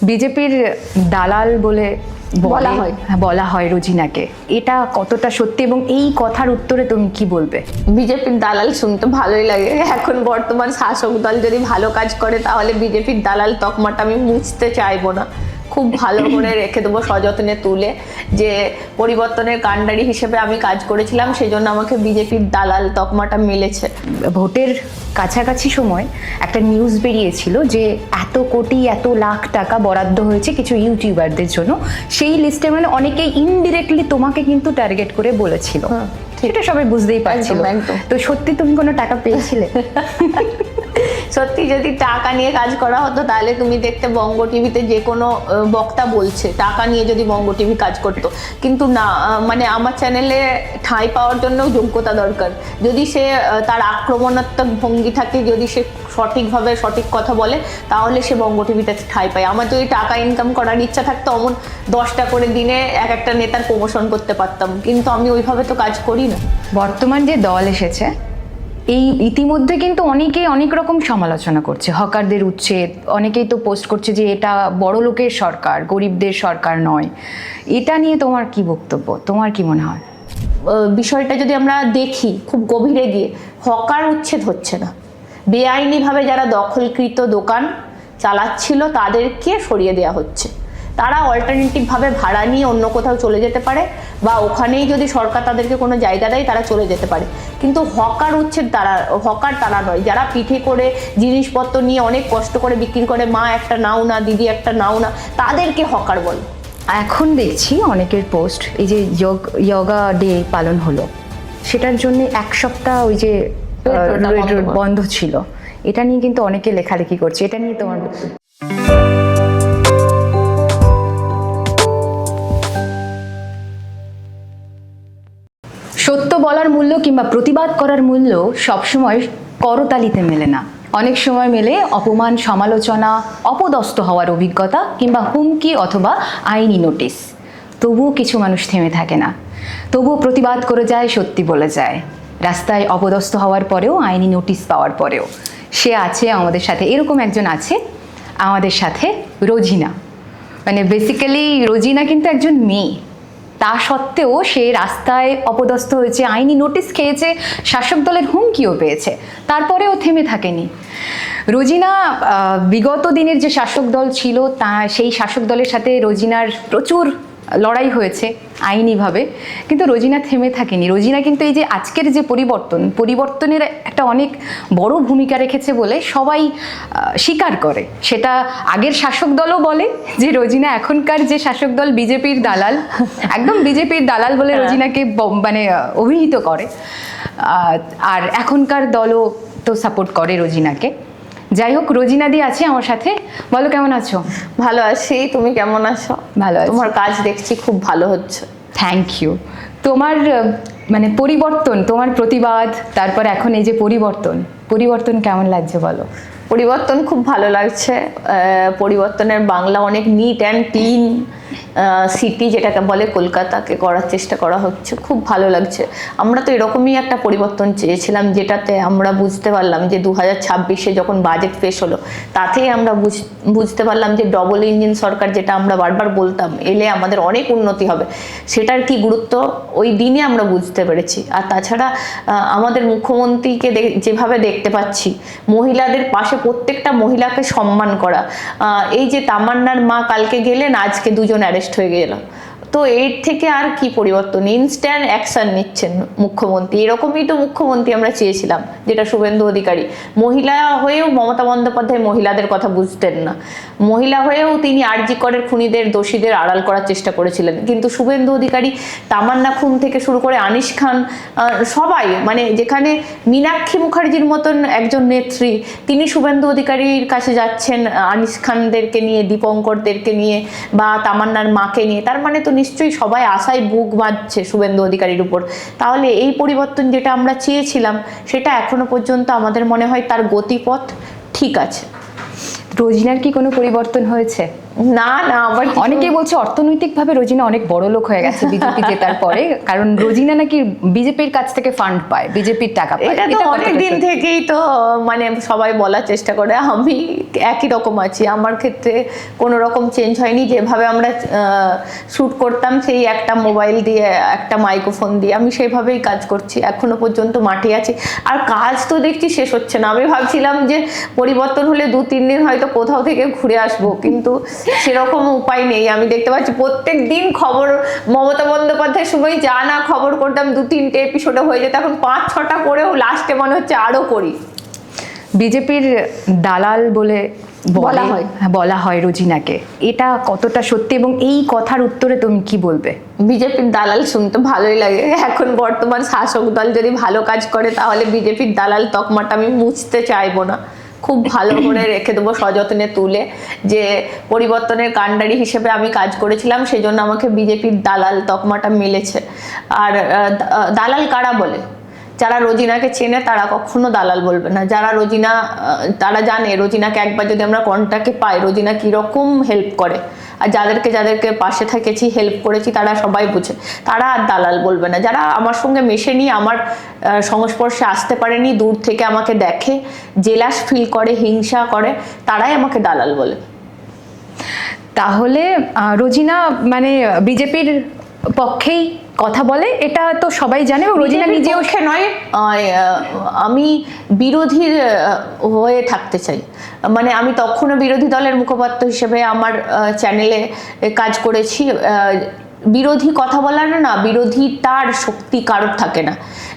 বিজেপির দালাল বলে বলা হয় রোজিনাকে, এটা কতটা সত্যি এবং এই কথার উত্তরে তুমি কি বলবে? বিজেপির দালাল শুনতে ভালোই লাগে। এখন বর্তমান শাসক দল যদি ভালো কাজ করে তাহলে বিজেপির দালাল তকমাটা আমি মুছতে চাইবো না, খুব ভালো করে রেখে দেবো সযত্নে তুলে, যে পরিবর্তনের কাণ্ডারি হিসেবে আমি কাজ করেছিলাম, সেই জন্য আমাকে বিজেপির দালাল তকমাটা মিলেছে। ভোটের কাছাকাছি সময় একটা নিউজ বেরিয়েছিল যে এত কোটি এত লাখ টাকা বরাদ্দ হয়েছে কিছু ইউটিউবারদের জন্য, সেই লিস্টে মানে অনেকেই ইনডিরেক্টলি তোমাকে কিন্তু টার্গেট করে বলেছিল, সেটা সবাই বুঝতেই পারছিল। তো সত্যি তুমি কোনো টাকা পেয়েছিলে? সত্যি যদি টাকা নিয়ে কাজ করা হতো তাহলে তুমি দেখতে বঙ্গ টিভিতে যে কোনো বক্তা বলছে টাকা নিয়ে যদি বঙ্গ টিভি কাজ করতো, কিন্তু না, মানে আমার চ্যানেলে ঠাঁই পাওয়ার জন্য যোগ্যতা দরকার। যদি সে তার আক্রমণাত্মক ভঙ্গি থাকে, যদি সে সঠিকভাবে সঠিক কথা বলে, তাহলে সে বঙ্গ টিভিতে ঠাঁই পায়। আমার যদি টাকা ইনকাম করার ইচ্ছা থাকতো অমন 10টা করে দিনে এক একটা নেতার প্রমোশন করতে পারতাম, কিন্তু আমি ওইভাবে তো কাজ করি না। বর্তমান যে দল এসেছে, এই ইতিমধ্যে কিন্তু অনেকেই অনেক রকম সমালোচনা করছে, হকারদের উচ্ছেদ, অনেকেই তো পোস্ট করছে যে এটা বড় লোকের সরকার, গরিবদের সরকার নয়। এটা নিয়ে তোমার কি বক্তব্য, তোমার কি মনে হয়? বিষয়টা যদি আমরা দেখি খুব গভীরে গিয়ে, হকার উচ্ছেদ হচ্ছে না, বেআইনিভাবে যারা দখলকৃত দোকান চালাচ্ছিল তাদেরকে সরিয়ে দেওয়া হচ্ছে। তারা অল্টারনেটিভভাবে ভাড়া নিয়ে অন্য কোথাও চলে যেতে পারে, বা ওখানেই যদি সরকার তাদেরকে কোনো জায়গা দেয় তারা চলে যেতে পারে, কিন্তু হকার উচ্ছেদ হকার তারা নয়। যারা পিঠে করে জিনিসপত্র নিয়ে অনেক কষ্ট করে বিক্রি করে, মা একটা নাও না, দিদি একটা নাও না, তাদেরকে হকার বলে। এখন দেখছি অনেকের পোস্ট, এই যে যোগা ডে পালন হলো, সেটার জন্য 1 সপ্তাহ ওই যে বন্ধ ছিল, এটা নিয়ে কিন্তু অনেকে লেখালেখি করছে, এটা নিয়ে তোমার বক্তব্য? সত্য বলার মূল্য কিংবা প্রতিবাদ করার মূল্য সবসময় করতালিতে মেলে না, অনেক সময় মেলে অপমান, সমালোচনা, অপদস্থ হওয়ার অভিজ্ঞতা কিংবা হুমকি অথবা আইনি নোটিশ। তবুও কিছু মানুষ থেমে থাকে না, তবুও প্রতিবাদ করে যায়, সত্যি বলে যায়, রাস্তায় অপদস্থ হওয়ার পরেও, আইনি নোটিশ পাওয়ার পরেও। সে আছে আমাদের সাথে, এরকম একজন আছে আমাদের সাথে, রোজিনা। মানে বেসিক্যালি রোজিনা কিন্তু একজন মেয়ে, তা সত্ত্বেও সে রাস্তায় অপদস্থ হয়েছে, আইনি নোটিশ খেয়েছে, শাসক দলের হুমকিও পেয়েছে, তারপরেও থেমে থাকেনি রোজিনা। বিগত দিনের যে শাসক দল ছিল, সেই শাসক দলের সাথে রোজিনার প্রচুর লড়াই হয়েছে আইনিভাবে, কিন্তু রোজিনা থেমে থাকেনি। রোজিনা কিন্তু এই যে আজকের যে পরিবর্তনের একটা অনেক বড় ভূমিকা রেখেছে বলে সবাই স্বীকার করে। সেটা আগের শাসক দলও বলে যে রোজিনা এখনকার যে শাসক দল বিজেপির দালাল, একদম বিজেপির দালাল বলে রোজিনাকে মানে অভিহিত করে, আর এখনকার দলও তো সাপোর্ট করে রোজিনাকে। যাই হোক, রোজিনা দি আছে আমার সাথে। বলো, কেমন আছো? ভালো আছি, তুমি কেমন আছো? ভালো আছি। তোমার কাজ দেখছি খুব ভালো হচ্ছে। Thank you. তোমার মানে পরিবর্তন, তোমার প্রতিবাদ, তারপর এখন এই যে পরিবর্তন কেমন লাগছে বলো? পরিবর্তন খুব ভালো লাগছে। পরিবর্তনের বাংলা অনেক নিট অ্যান্ড ক্লিন সিটি যেটাকে বলে কলকাতাকে করার চেষ্টা করা হচ্ছে, খুব ভালো লাগছে। আমরা তো এরকমই একটা পরিবর্তন চেয়েছিলাম, যেটাতে আমরা বুঝতে পারলাম যে 2026-এ যখন বাজেট পেশ হলো, তাতেই আমরা বুঝতে পারলাম যে ডবল ইঞ্জিন সরকার, যেটা আমরা বারবার বলতাম এলে আমাদের অনেক উন্নতি হবে, সেটার কি গুরুত্ব ওই দিনে আমরা বুঝতে পেরেছি। আর তাছাড়া আমাদের মুখ্যমন্ত্রীকে যেভাবে দেখতে পাচ্ছি, মহিলাদের পাশে প্রত্যেকটা মহিলাকে সম্মান করা, এই যে তামান্নার মা কালকে গেলেন, আজকে 2জন অ্যারেস্ট হয়ে গেল, তো এর থেকে আর কি পরিবর্তন? ইনস্ট্যান্ট অ্যাকশন নিচ্ছেন মুখ্যমন্ত্রী। এরকমই তো মুখ্যমন্ত্রী আমরা চেয়েছিলাম, যেটা শুভেন্দু অধিকারী। মহিলা হয়েও মমতা বন্দ্যোপাধ্যায় মহিলাদের কথা বুঝতেন না, মহিলা হয়েও তিনি আরজি করের খুনিদের, দোষীদের আড়াল করার চেষ্টা করেছিলেন, কিন্তু শুভেন্দু অধিকারী তামান্না খুন থেকে শুরু করে আনিস খান, সবাই, মানে যেখানে মীনাক্ষী মুখার্জির মতন একজন নেত্রী, তিনি শুভেন্দু অধিকারীর কাছে যাচ্ছেন আনিস খানদেরকে নিয়ে, দীপঙ্করদেরকে নিয়ে, বা তামান্নার মাকে নিয়ে, তার মানে তো নিশ্চয়ই সবাই আশায় বুক বাঁধছে শুভেন্দু অধিকারীর উপর। তাহলে এই পরিবর্তন যেটা আমরা চেয়েছিলাম, সেটা এখনো পর্যন্ত আমাদের মনে হয় তার গতিপথ ঠিক আছে। রোজিনার কি কোনো পরিবর্তন হয়েছে? না না, আবার অনেকেই বলছে অর্থনৈতিকভাবে রোজিনা অনেক বড় লোক হয়ে গেছে বিজেপি জেতার পরে, কারণ রোজিনা নাকি বিজেপির কাছ থেকে ফান্ড পায়, বিজেপির টাকা পায়। এটা তো কতটা অনেক দিন সত্যি? থেকেই তো মানে সবাই বলার চেষ্টা করে, আমি একই রকম আছি, আমার ক্ষেত্রে কোনো রকম চেঞ্জ হয়নি। যেভাবে আমরা শ্যুট করতাম সেই একটা মোবাইল দিয়ে একটা মাইক্রোফোন দিয়ে আমি সেইভাবেই কাজ করছি, এখনো পর্যন্ত মাঠে আছি। আর কাজ তো দেখছি শেষ হচ্ছে না। আমি ভাবছিলাম যে পরিবর্তন হলে 2-3 দিন হয়তো কোথাও থেকে ঘুরে আসবো, কিন্তু সেরকম উপায় নেই। আমি দেখতে পাচ্ছি প্রত্যেক দিন খবর, মমতা বন্দ্যোপাধ্যায়ের সময় যা না খবর করতাম 2-3টে এপিসোডে হয়ে যেত, এখন 5-6টা করেও লাস্টে মনে হচ্ছে আরো করি। বিজেপির দালাল বলে বলা হয়। বলা হয় রোজিনাকে, এটা কতটা সত্যি এবং এই কথার উত্তরে তুমি কি বলবে? বিজেপির দালাল শুনতে ভালোই লাগে। এখন বর্তমান শাসক দল যদি ভালো কাজ করে তাহলে বিজেপির দালাল তকমাটা আমি মুছতে চাইবো না, খুব ভালো করে রেখে দেবো সযত্নে তুলে, যে পরিবর্তনের কাণ্ডারি হিসেবে আমি কাজ করেছিলাম, সেই জন্য আমাকে বিজেপির দালাল তকমাটা মিলেছে। আর দালাল কারা বলে? যারা রোজিনাকে চেনে তারা কখনো দালাল বলবে না। যারা রোজিনা, তারা জানে রোজিনাকে একবার যদি আমরা কন্টাক্টে পাই রোজিনা কীরকম হেল্প করে, আর যাদেরকে যাদেরকে পাশে থেকেছি, হেল্প করেছি, তারা সবাই বুঝে, তারা আর দালাল বলবে না। যারা আমার সঙ্গে মেশেনি, আমার সংস্পর্শে আসতে পারেনি, দূর থেকে আমাকে দেখে, জেলাস ফিল করে, হিংসা করে, তারাই আমাকে দালাল বলে। তাহলে রোজিনা মানে বিজেপির পক্ষেই কথা বলে, এটা তো সবাই জানে, এবং রোজিনা নিজেও পক্ষে নয়, আমি বিরোধীর হয়ে থাকতে চাই। মানে আমি তখনও বিরোধী দলের মুখপাত্র হিসেবে আমার চ্যানেলে কাজ করেছি। বিরোধী কথা বলার না, বিরোধী তার শক্তি কারোর থাকে না।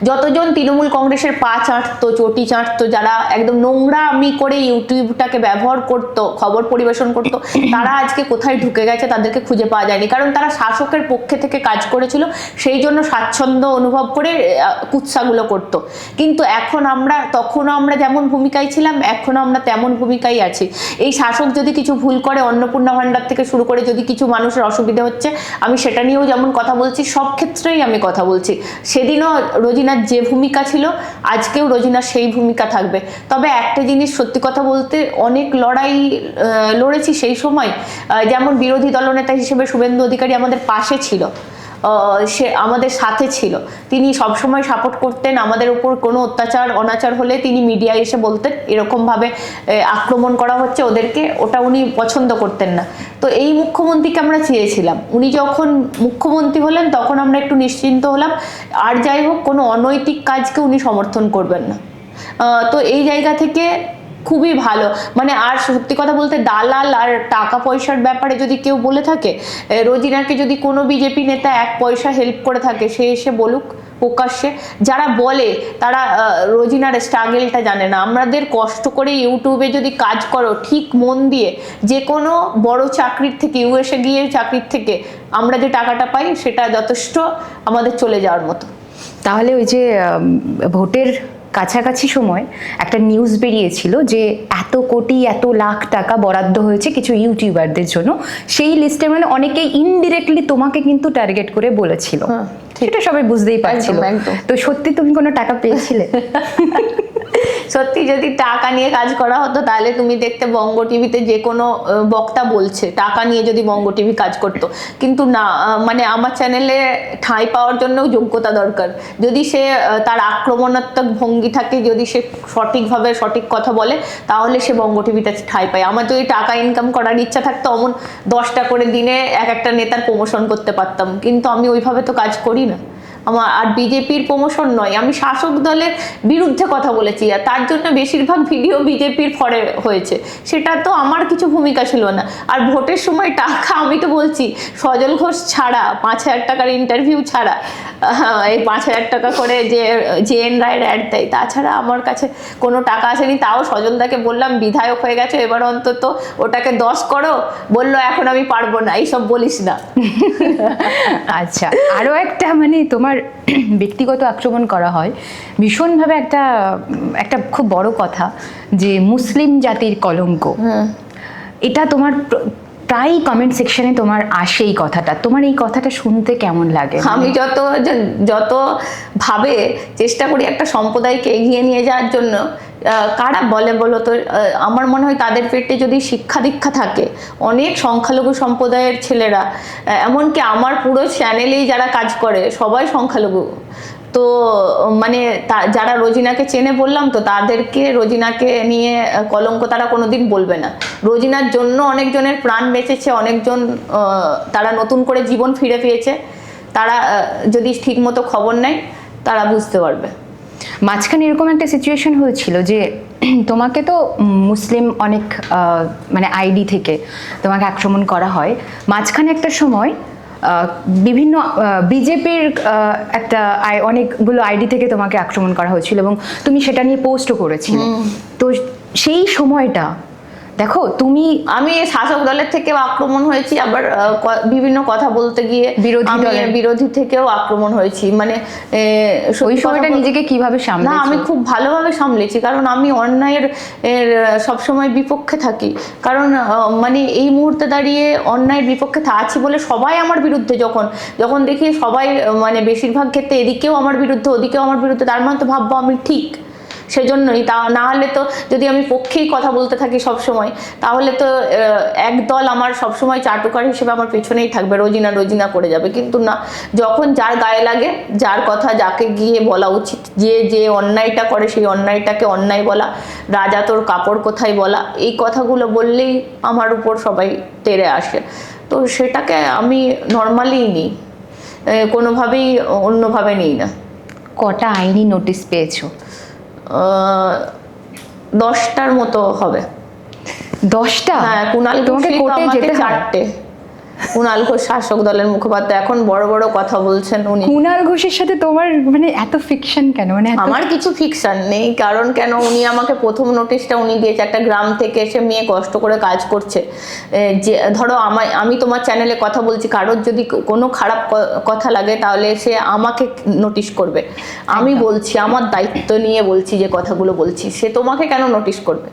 যতজন তৃণমূল কংগ্রেসের পা চাটতো, চটি চাটতো, যারা একদম নোংরা আমি করে ইউটিউবটাকে ব্যবহার করতো, খবর পরিবেশন করতো, তারা আজকে কোথায় ঢুকে গেছে তাদেরকে খুঁজে পাওয়া যায়নি, কারণ তারা শাসকের পক্ষে থেকে কাজ করেছিল, সেই জন্য স্বাচ্ছন্দ্য অনুভব করে কুৎসাগুলো করতো। কিন্তু এখন আমরা, তখনও আমরা যেমন ভূমিকায় ছিলাম, এখনও আমরা তেমন ভূমিকায় আছি। এই শাসক যদি কিছু ভুল করে, অন্নপূর্ণা ভাণ্ডার থেকে শুরু করে যদি কিছু মানুষের অসুবিধা হচ্ছে, আমি সেটা নিয়েও যেমন কথা বলছি, সব ক্ষেত্রেই আমি কথা বলছি। সেদিনও রোজিনার যে ভূমিকা ছিল, আজকেও রোজিনার সেই ভূমিকা থাকবে। তবে একটা জিনিস সত্যি কথা বলতে, অনেক লড়াই লড়েছি সেই সময়। যেমন বিরোধী দলনেতা হিসেবে শুভেন্দু অধিকারী আমাদের পাশে ছিল, সে আমাদের সাথে ছিল, তিনি সবসময় সাপোর্ট করতেন। আমাদের উপর কোনো অত্যাচার অনাচার হলে তিনি মিডিয়ায় এসে বলতেন এরকমভাবে আক্রমণ করা হচ্ছে ওদেরকে, ওটা উনি পছন্দ করতেন না। তো এই মুখ্যমন্ত্রীকে আমরা চেয়েছিলাম, উনি যখন মুখ্যমন্ত্রী হলেন তখন আমরা একটু নিশ্চিন্ত হলাম। আর যাই হোক, কোনো অনৈতিক কাজকে উনি সমর্থন করবেন না। তো এই জায়গা থেকে খুবই ভালো। মানে আর সত্যি কথা বলতে, দালাল আর টাকা পয়সার ব্যাপারে যদি কেউ বলে থাকে, রোজিনাকে যদি কোনো বিজেপি নেতা 1 পয়সা হেল্প করে থাকে, সে এসে বলুক প্রকাশ্যে। যারা বলে তারা রোজিনার স্ট্রাগেলটা জানে না। আমাদের কষ্ট করে ইউটিউবে যদি কাজ করো ঠিক মন দিয়ে, যে কোনো বড় চাকরির থেকে, ইউএসএ গিয়ে চাকরির থেকে আমরা যে টাকাটা পাই সেটা যথেষ্ট আমাদের চলে যাওয়ার মতো। তাহলে ওই যে ভোটের কাছাকাছি সময় একটা নিউজ বেরিয়েছিল যে এত কোটি এত লাখ টাকা বরাদ্দ হয়েছে কিছু ইউটিউবারদের জন্য, সেই লিস্টে মানে অনেকেই ইনডিরেক্টলি তোমাকে কিন্তু টার্গেট করে বলেছিল, সেটা সবাই বুঝতেই পারছিল। তো সত্যি তুমি কোনো টাকা পেয়েছিলে? সত্যি যদি টাকা নিয়ে কাজ করা হতো তাহলে তুমি দেখতে বঙ্গ টিভিতে যে কোনো বক্তা বলছে টাকা নিয়ে যদি বঙ্গ টিভি কাজ করতো, কিন্তু না। মানে আমার চ্যানেলে ঠাঁই পাওয়ার জন্যও যোগ্যতা দরকার। যদি সে তার আক্রমণাত্মক ভঙ্গি থাকে, যদি সে সঠিকভাবে সঠিক কথা বলে, তাহলে সে বঙ্গ টিভিতে ঠাঁই পায়। আমার যদি টাকা ইনকাম করার ইচ্ছা থাকতো, অমন 10টা করে দিনে একটা নেতার প্রমোশন করতে পারতাম, কিন্তু আমি ওইভাবে তো কাজ করি না। আমার আর বিজেপির প্রমোশন নয়, আমি শাসক দলের বিরুদ্ধে কথা বলেছি, আর তার জন্য বেশিরভাগ ভিডিও বিজেপির ফরে হয়েছে, সেটা তো আমার কিছু ভূমিকা ছিল না। আর ভোটের সময় টাকা, আমি তো বলছি, সজল ঘোষ ছাড়া, 5,000 টাকার ইন্টারভিউ ছাড়া, এই 5,000 টাকা করে যে জে.এন. রায়ের অ্যাড দেয়, তাছাড়া আমার কাছে কোনো টাকা আসেনি। তাও সজলদাকে বললাম বিধায়ক হয়ে গেছে, এবার অন্তত ওটাকে 10 করো, বললো এখন আমি পারবো না, এইসব বলিস না। আচ্ছা, আরও একটা মানে তোমার ব্যক্তিগত আক্রমণ করা হয় ভীষণভাবে, একটা খুব বড় কথা যে মুসলিম জাতির কলঙ্ক, এটা তোমার প্রায় কমেন্ট সেকশনে তোমার আসে এই কথাটা। তোমার এই কথাটা শুনতে কেমন লাগে? আমি যত ভাবে চেষ্টা করি একটা সম্প্রদায়কে এগিয়ে নিয়ে যাওয়ার জন্য, কারা বলে বলো তো? আমার মনে হয় তাদের পেটে যদি শিক্ষা দীক্ষা থাকে, অনেক সংখ্যালঘু সম্প্রদায়ের ছেলেরা, এমনকি আমার পুরো চ্যানেলেই যারা কাজ করে সবাই সংখ্যালঘু। তো মানে যারা রোজিনাকে চেনে বললাম তো, তাদেরকে রোজিনাকে নিয়ে কলঙ্ক তারা কোনোদিন বলবে না। রোজিনার জন্য অনেকজনের প্রাণ বেঁচেছে, অনেকজন তারা নতুন করে জীবন ফিরে পেয়েছে। তারা যদি ঠিকমতো খবর নেয় তারা বুঝতে পারবে। মাঝখানে এরকম একটা সিচুয়েশন হয়েছিল যে তোমাকে তো মুসলিম অনেক মানে আইডি থেকে তোমাকে আক্রমণ করা হয়। মাঝখানে একটা সময় বিভিন্ন বিজেপির একটা অনেকগুলো আইডি থেকে তোমাকে আক্রমণ করা হয়েছিল এবং তুমি সেটা নিয়ে পোস্টও করেছিলে। তো সেই সময়টা দেখো, আমি শাসক দলের থেকেও আক্রমণ হয়েছি, আবার বিভিন্ন কথা বলতে গিয়ে বিরোধী থেকেও আক্রমণ হয়েছি। মানে ওই সময়টা নিজেকে কিভাবে সামলালে? না, আমি খুব ভালোভাবে সামলেছি, কারণ আমি অন্যায়ের সবসময় বিপক্ষে থাকি। কারণ মানে এই মুহূর্তে দাঁড়িয়ে অন্যায়ের বিপক্ষে আছি বলে সবাই আমার বিরুদ্ধে, যখন দেখি সবাই মানে বেশিরভাগ ক্ষেত্রে এদিকেও আমার বিরুদ্ধে ওদিকেও আমার বিরুদ্ধে, তার মানে তো ভাববো আমি ঠিক। সেজন্যই না হলে তো যদি আমি পক্ষেই কথা বলতে থাকি সবসময়, তাহলে তো একদল আমার সবসময় চাটুকার হিসেবে আমার পেছনেই থাকবে, রোজিনা রোজিনা করে যাবে। কিন্তু না, যখন যার গায়ে লাগে, যার কথা যাকে গিয়ে বলা উচিত, যে অন্যায়টা করে সেই অন্যায়টাকে অন্যায় বলা, রাজা তোর কাপড় কোথায় বলা, এই কথাগুলো বললেই আমার উপর সবাই তেড়ে আসে। তো সেটাকে আমি নর্মালিই নিই, কোনোভাবেই অন্যভাবে নিই না। কটা আইনি নোটিশ পেয়েছো? 10টার মতো হবে। 10টা? হ্যাঁ, কুণাল তোমাকে কোর্টে যেতে 4টে। কুণাল ঘোষ শাসক দলের মুখপাত্র, এখন বড় বড় কথা বলছেন উনি। কুণাল ঘোষের সাথে তোমার মানে এত ফিকশন কেন? মানে আমার কিছু ফিকশন নেই, কারণ কেন, উনি আমাকে প্রথম নোটিশটা উনি দিয়েছে, একটা গ্রাম থেকে এসে মেয়ে কষ্ট করে কাজ করছে। যে ধরো আমি তোমার চ্যানেলে কথা বলছি, কারোর যদি কোনো খারাপ কথা লাগে তাহলে সে আমাকে নোটিশ করবে। আমি বলছি, আমার দায়িত্ব নিয়ে বলছি, যে কথাগুলো বলছি, সে তোমাকে কেন নোটিশ করবে?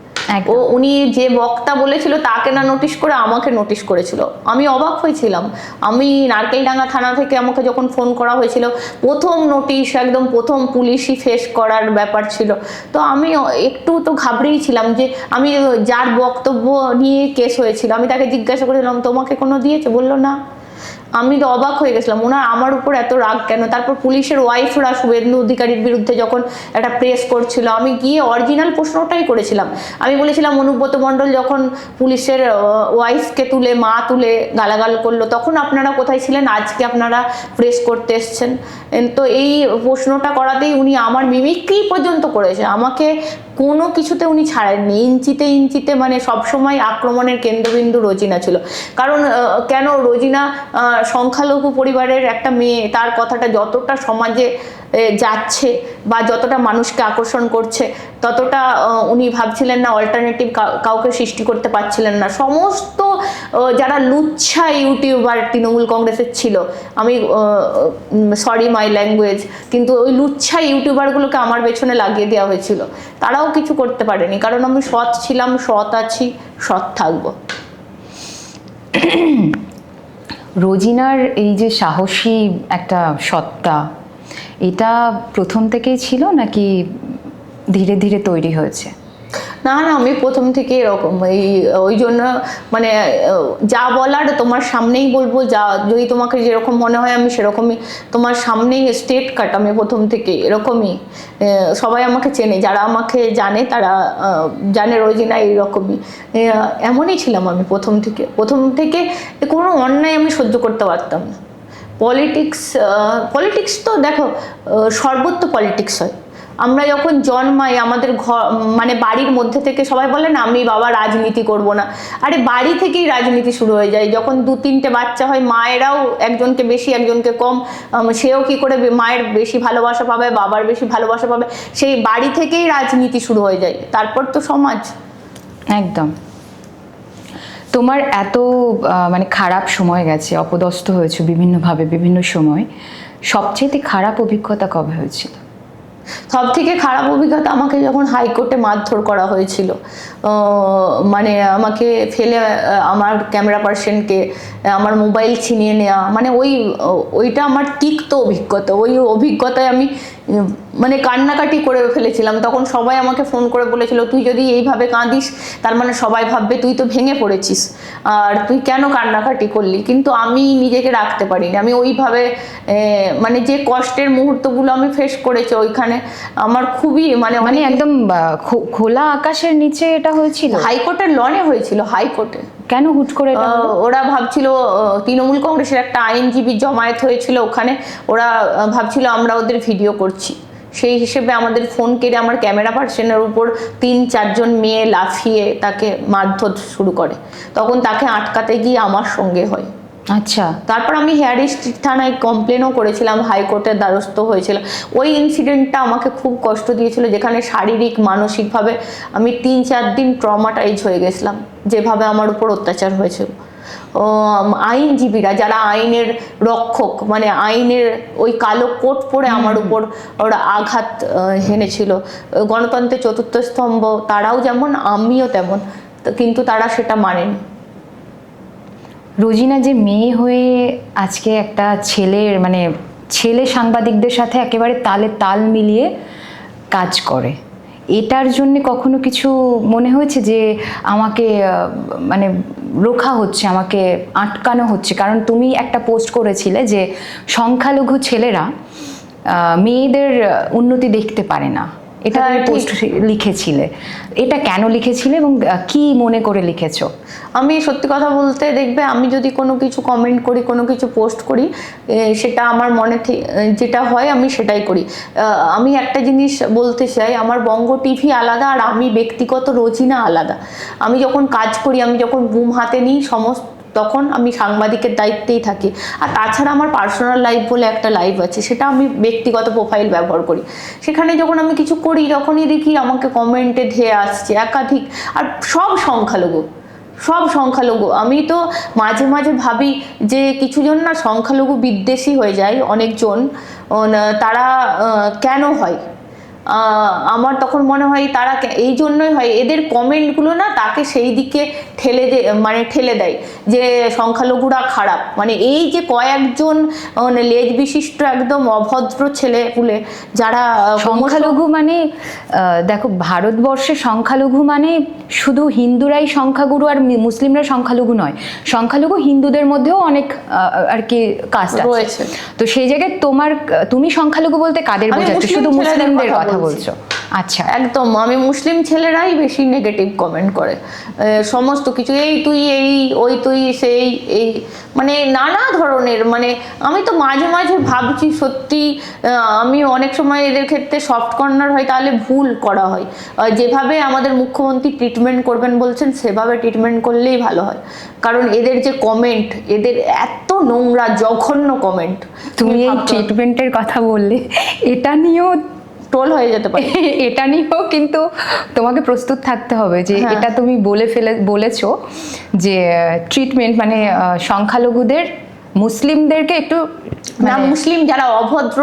উনি যে বক্তা বলেছিল তাকে না নোটিশ করে আমাকে নোটিশ করেছিল। আমি অবাক হয়েছিলাম। আমি নারকেলডাঙ্গা থানা থেকে আমাকে যখন ফোন করা হয়েছিল, প্রথম নোটিশ, একদম প্রথম পুলিশি ফেস করার ব্যাপার ছিল, তো আমি একটু তো ঘাবড়েই ছিলাম। যে আমি যার বক্তব্য নিয়ে কেস হয়েছিল, আমি তাকে জিজ্ঞাসা করেছিলাম তোমাকে কোনো দিয়েছে? বললো না। আমি তো অবাক হয়ে গেছিলাম, ওনার আমার উপর এত রাগ কেন? তারপর পুলিশের ওয়াইফরা শুভেন্দু অধিকারীর বিরুদ্ধে যখন একটা প্রেস করছিল, আমি গিয়ে অরিজিনাল প্রশ্নটাই করেছিলাম। আমি বলেছিলাম, অনুব্রত মণ্ডল যখন পুলিশের ওয়াইফকে মা তুলে গালাগাল করলো, তখন আপনারা কোথায় ছিলেন? আজকে আপনারা প্রেস করতে এসছেন। তো এই প্রশ্নটা করাতেই উনি আমার মিমিক্রি পর্যন্ত করেছে, আমাকে কোনো কিছুতে উনি ছাড়েননি। ইঞ্চিতে ইঞ্চিতে মানে সবসময় আক্রমণের কেন্দ্রবিন্দু রোজিনা ছিল। কারণ কেন, রোজিনা সংখ্যালঘু পরিবারের একটা মেয়ে, তার কথাটা যতটা সমাজে যাচ্ছে বা যতটা মানুষকে আকর্ষণ করছে, ততটা উনি ভাবছিলেন না, অল্টারনেটিভ কাউকে সৃষ্টি করতে পারছিলেন না। সমস্ত যারা লুচ্ছা ইউটিউবার তৃণমূল কংগ্রেসের ছিল, আমি সরি মাই ল্যাঙ্গুয়েজ, কিন্তু ওই লুচ্ছা ইউটিউবারগুলোকে আমার পেছনে লাগিয়ে দেওয়া হয়েছিল। তারাও কিছু করতে পারেনি, কারণ আমি সৎ ছিলাম, সৎ আছি, সৎ থাকবো। রোজিনার এই যে সাহসী একটা সত্তা, এটা প্রথম থেকেই ছিল নাকি ধীরে ধীরে তৈরি হয়েছে? না, আমি প্রথম থেকে এরকম, ওই জন্য মানে যা বলার তোমার সামনেই বলবো, যা যদি তোমাকে যেরকম মনে হয় আমি সেরকমই তোমার সামনেই স্ট্রেট কাট। আমি প্রথম থেকে এরকমই, সবাই আমাকে চেনে, যারা আমাকে জানে তারা জানে রোজিনা এইরকমই, এমনই ছিলাম আমি প্রথম থেকে। কোনো অন্যায় আমি সহ্য করতে পারতাম না। পলিটিক্স তো দেখো, সর্বত্র পলিটিক্স হয়। আমরা যখন জন্মাই, আমাদের ঘর মানে বাড়ির মধ্যে থেকে সবাই বলে না আমি বাবা রাজনীতি করব না, আরে বাড়ি থেকেই রাজনীতি শুরু হয়ে যায়। যখন 2-3টে বাচ্চা হয়, মায়েরাও একজনকে বেশি একজনকে কম, সেও কি করে মায়ের বেশি ভালোবাসা পাবে, বাবার বেশি ভালোবাসা পাবে, সেই বাড়ি থেকেই রাজনীতি শুরু হয়ে যায়, তারপর তো সমাজ। একদম। তোমার এত মানে খারাপ সময় গেছে, অপদস্থ হয়েছে বিভিন্নভাবে বিভিন্ন সময়, সবচেয়ে খারাপ অভিজ্ঞতা কবে হয়েছিল? সব থেকে খারাপ অভিজ্ঞতা আমাকে যখন হাইকোর্টে মারধর করা হয়েছিল, মানে আমাকে ফেলে আমার ক্যামেরা পার্সনকে আমার মোবাইল ছিনিয়ে নেওয়া, মানে ওইটা আমার তিক্ত অভিজ্ঞতা। ওই অভিজ্ঞতায় আমি মানে কান্নাকাটি করে ফেলেছিলাম। তখন সবাই আমাকে ফোন করে বলেছিল, তুই যদি এইভাবে কাঁদিস তার মানে সবাই ভাববে তুই তো ভেঙে পড়েছিস, আর তুই কেন কান্নাকাটি করলি। কিন্তু আমি নিজেকে রাখতে পারিনি। আমি ওইভাবে মানে যে কষ্টের মুহূর্তগুলো আমি ফেস করেছি ওইখানে আমার খুবই মানে মানে একদম খোলা আকাশের নিচে এটা হয়েছিল? হাইকোর্টের লনে হয়েছিল, হাইকোর্টে। কেন হুট করে এটা হলো? ওরা ভাবছিল, তৃণমূল কংগ্রেসের একটা আইনজীবী জমায়েত হয়েছিল ওখানে, ওরা ভাবছিল আমরা ওদের ভিডিও করছি, সেই হিসেবে আমাদের ফোন কেড়ে আমার ক্যামেরা পার্সনের উপর 3-4 জন মেয়ে লাফিয়ে তাকে মারধর শুরু করে। তখন তাকে আটকাতে গিয়ে আমার সঙ্গে হয়। আচ্ছা। তারপর আমি হেয়ার স্ট্রিট থানায় কমপ্লেনও করেছিলাম, হাইকোর্টের দ্বারস্থ হয়েছিল। ওই ইনসিডেন্টটা আমাকে খুব কষ্ট দিয়েছিল, যেখানে শারীরিক মানসিকভাবে আমি 3-4 দিন ট্রমাটাইজ হয়ে গেছিলাম, যেভাবে আমার উপর অত্যাচার হয়েছিল। আইনজীবীরা যারা আইনের রক্ষক, মানে আইনের ওই কালো কোট পরে আমার উপর ওরা আঘাত হেনেছিল। গণতন্ত্রের 4র্থ স্তম্ভ, তারাও যেমন আমিও তেমন, কিন্তু তারা সেটা মানেনি। রোজিনা যে মেয়ে হয়ে আজকে একটা ছেলে সাংবাদিকদের সাথে একেবারে তালে তাল মিলিয়ে কাজ করে, এটার জন্য কখনো কিছু মনে হয়েছে যে আমাকে মানে রোখা হচ্ছে, আমাকে আটকানো হচ্ছে? কারণ তুমি একটা পোস্ট করেছিলে যে সংখ্যালঘু ছেলেরা মেয়েদের উন্নতি দেখতে পারে না, এটা তুমি পোস্ট লিখেছিলে। এটা কেন লিখেছিলে এবং কি মনে করে লিখেছো? আমি সত্যি কথা বলতে, দেখবে আমি যদি কোনো কিছু কমেন্ট করি, কোনো কিছু পোস্ট করি, সেটা আমার মনে যেটা হয় আমি সেটাই করি। আমি একটা জিনিস বলতে চাই, আমার বঙ্গ টিভি আলাদা আর আমি ব্যক্তিগত রোজিনা আলাদা। আমি যখন কাজ করি, আমি যখন বুম হাতে নিই তখন আমি সাংবাদিকের দায়িত্বেই থাকি। আর তাছাড়া আমার পার্সোনাল লাইফ বলে একটা লাইফ আছে, সেটা আমি ব্যক্তিগত প্রোফাইল ব্যবহার করি। সেখানে যখন আমি কিছু করি, তখনই দেখি আমাকে কমেন্টে ধেয়ে আসছে একাধিক, আর সব সংখ্যালঘু। আমি তো মাঝে মাঝে ভাবি যে কিছুজন না সংখ্যালঘু বিদ্বেষী হয়ে যায়, অনেকজন। তারা কেন হয়? আমার তখন মনে হয় তারা এই জন্যই হয়, এদের কমেন্টগুলো না তাকে সেই দিকে ঠেলে দেয় যে সংখ্যালঘুরা খারাপ। মানে এই যে কয়েকজন লেজ বিশিষ্ট একদম অভদ্র ছেলে পুলে যারা সংখ্যালঘু, মানে দেখো ভারতবর্ষে সংখ্যালঘু মানে শুধু হিন্দুরাই সংখ্যাগুরু আর মুসলিমরা সংখ্যালঘু নয়, সংখ্যালঘু হিন্দুদের মধ্যেও অনেক আর কি কাস্ট রয়েছে। তো সেই জায়গায় তুমি সংখ্যালঘু বলতে কাদের বোঝাচ্ছো? শুধু মুসলিমদের কথা বলছো? আচ্ছা, একদম। আমি মুসলিম ছেলেরাই বেশি নেগেটিভ কমেন্ট করে সমস্ত কিছু, এই তুই এই, ওই তুই সেই, এই মানে নানা ধরনের। মানে আমি তো মাঝে মাঝে ভাবছি সত্যি, আমি অনেক সময় এদের ক্ষেত্রে সফট কর্নার হয়, তাহলে ভুল করা হয়। যেভাবে আমাদের মুখ্যমন্ত্রী ট্রিটমেন্ট করবেন বলছেন, সেভাবে ট্রিটমেন্ট করলেই ভালো হয়। কারণ এদের যে কমেন্ট, এদের এত নোংরা জঘন্য কমেন্ট। তুমি এই ট্রিটমেন্টের কথা বললে, এটা নিয়েও টোল হয়ে যেতে পারে। এটা নিয়েও কিন্তু তোমাকে প্রস্তুত থাকতে হবে যে এটা তুমি বলেছো যে ট্রিটমেন্ট মানে সংখ্যালঘুদের, মুসলিমদেরকে একটু না, মুসলিম যারা অভদ্র,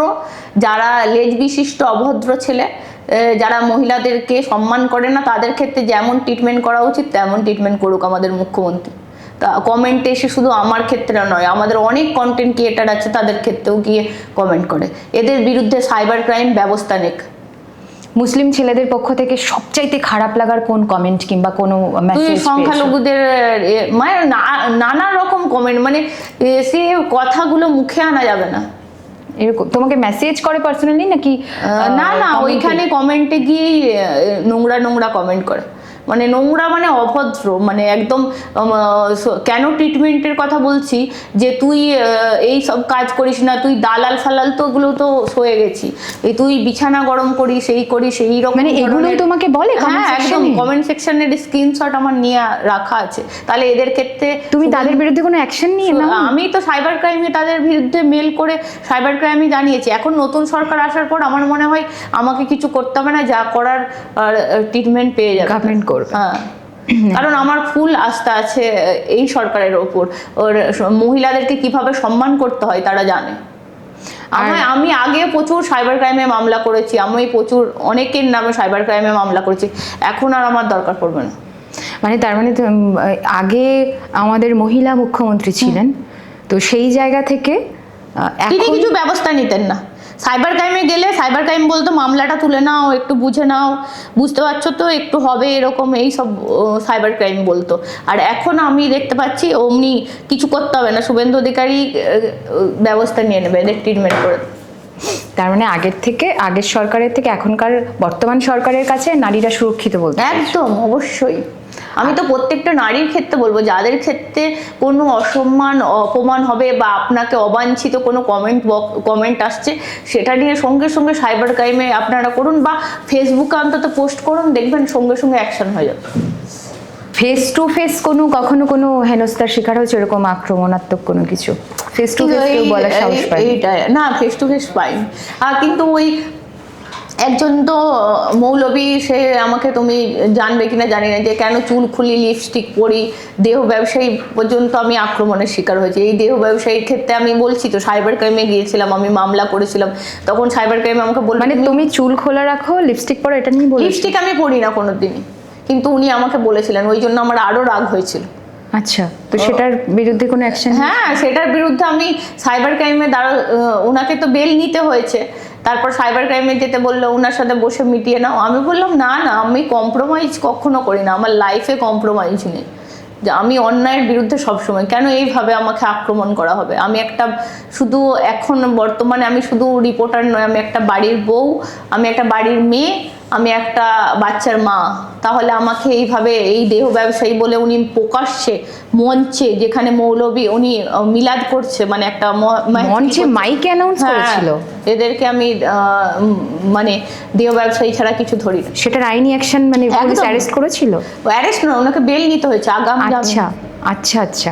যারা লেজ বিশিষ্ট অভদ্র ছেলে, যারা মহিলাদেরকে সম্মান করে না, তাদের ক্ষেত্রে যেমন ট্রিটমেন্ট করা উচিত তেমন ট্রিটমেন্ট করুক আমাদের মুখ্যমন্ত্রী। তা কমেন্টে এসে শুধু আমার ক্ষেত্রে নয়, আমাদের অনেক কন্টেন্ট ক্রিয়েটার আছে, তাদের ক্ষেত্রেও গিয়ে কমেন্ট করে। এদের বিরুদ্ধে সাইবার ক্রাইম ব্যবস্থা নেক। মুসলিম ছেলেদের পক্ষ থেকে সবচাইতে খারাপ লাগার কোন কমেন্ট কিংবা কোনো মেসেজ? সংখ্যালঘুদের মানে নানা রকম কমেন্ট, মানে সে কথাগুলো মুখে আনা যাবে না। এরকম তোমাকে মেসেজ করে পার্সোনালি নাকি? না, ওইখানে কমেন্টে গিয়েই নোংরা কমেন্ট করে, মানে নোংরা মানে অভদ্র, মানে একদম। কেন ট্রিটমেন্টের কথা বলছি, যে তুই এই সব কাজ করিস না, তুই দালাল ফালাল, তো ওগুলো তো সয়ে গেছি, এই তুই বিছানা গরম করিস, এই করিস, এই রকম, মানে এগুলো তোমাকে বলে? হ্যাঁ, একদম। কমেন্ট সেকশনের স্ক্রিনশট আমার নিয়ে রাখা আছে। তাহলে এদের ক্ষেত্রে তুমি তাদের বিরুদ্ধে কোনো অ্যাকশন নিয়ে নাও? আমি তো সাইবার ক্রাইমে তাদের বিরুদ্ধে মেল করে সাইবার ক্রাইমে জানিয়েছি। এখন নতুন সরকার আসার পর আমার মনে হয় আমাকে কিছু করতে হবে না, যা করার ট্রিটমেন্ট পেয়ে যাবে, গভর্নমেন্ট করবে। হ্যাঁ, কারণ আমার ফুল আস্থা আছে এই সরকারের ওপর। ওর মহিলাদেরকে কিভাবে সম্মান করতে হয় তারা জানে। আমি আগে প্রচুর সাইবার ক্রাইমে মামলা করেছি, আমি প্রচুর অনেকের নামে সাইবার ক্রাইমে মামলা করেছি, এখন আর আমার দরকার পড়বে না। মানে তার মানে আগে আমাদের মহিলা মুখ্যমন্ত্রী ছিলেন, তো সেই জায়গা থেকে তিনি এখন কিছু ব্যবস্থা নিতেন না। সাইবার ক্রাইমে গেলে সাইবার ক্রাইম বলতো মামলাটা তুলে নাও, একটু বুঝে নাও, বুঝতে পারছো তো একটু হবে এরকম, এই সব সাইবার ক্রাইম বলতো। আর এখন আমি দেখতে পাচ্ছি অমনি কিছু করতে হবে না, শুভেন্দু অধিকারী ব্যবস্থা নিয়ে নেবে, এদের ট্রিটমেন্ট করে দেবে। তার মানে আগের সরকারের থেকে এখনকার বর্তমান সরকারের কাছে নারীরা সুরক্ষিত বলতে একদম অবশ্যই। আমি তো প্রত্যেকটা নারীর ক্ষেত্রে বলবো, যাদের ক্ষেত্রে কোনো অসম্মান অপমান হবে বা আপনাকে অবাঞ্ছিত কোনো কমেন্ট আসছে, সেটা নিয়ে সঙ্গে সঙ্গে সাইবার ক্রাইমে আপনারা করুন বা ফেসবুকে অন্তত পোস্ট করুন, দেখবেন সঙ্গে সঙ্গে অ্যাকশন হয়ে যাবে। ফেস টু ফেস কখনো কোনো হেনস্থার শিকার হয়েছে এরকম আক্রমণাত্মক কোনো কিছু? ফেস টু ফেস কেউ বলার সাহস পায় না, ফেস টু ফেস পাইনি। আর কিন্তু ওই একজন তো মৌলবী, সে আমাকে, তুমি জানবে কিনা জানি না, যে কেন চুল খুলি, লিপস্টিক পরি, দেহ ব্যবসায়ী পর্যন্ত আমি আক্রমণের শিকার হয়েছি। এই দেহ ব্যবসায়ীর ক্ষেত্রে আমি বলছি তো, সাইবার ক্রাইমে গিয়েছিলাম, আমি মামলা করেছিলাম, তখন সাইবার ক্রাইমে আমাকে বলল মানে তুমি চুল খোলা রাখো, লিপস্টিক পরো, এটা নিয়ে বলেছো? লিপস্টিক আমি পরি না কোনোদিনই, কিন্তু উনি আমাকে বলেছিলেন, ওই জন্য আমার আরো রাগ হয়েছিল। আচ্ছা, তো সেটার বিরুদ্ধে কোনো অ্যাকশন? হ্যাঁ, সেটার বিরুদ্ধে আমি সাইবার ক্রাইমে ওনাকে তো বেল নিতে হয়েছে, তারপর সাইবার ক্রাইমে যেতে বললো, ওনার সাথে বসে মিটিয়ে নাও। আমি বললাম না, আমি কম্প্রোমাইজ কখনো করি না, আমার লাইফে কম্প্রোমাইজ নেই, যে আমি অন্যায়ের বিরুদ্ধে সবসময়। কেন এইভাবে আমাকে আক্রমণ করা হবে? আমি একটা শুধু এখন বর্তমানে আমি শুধু রিপোর্টার নয়, আমি একটা বাড়ির বউ, আমি একটা বাড়ির মেয়ে, আমি একটা বাচ্চার মা। তাহলে আমাকে এইভাবে, এই দেহ ব্যবসায়ী বলে উনি প্রকাশ্যে মঞ্চে, যেখানে মৌলবী উনি মিলাদ করছে, মানে একটা মঞ্চে মাইকে অ্যানাউন্স করেছিল, এদেরকে আমি মানে দেহ ব্যবসায়ী ছাড়া কিছু ধরি না। সেটার আইনি অ্যাকশন মানে পুলিশ অ্যারেস্ট করেছিল? অ্যারেস্ট না, ওনাকে বেল নিতে হয়েছে আগাম জামিন। আচ্ছা আচ্ছা আচ্ছা।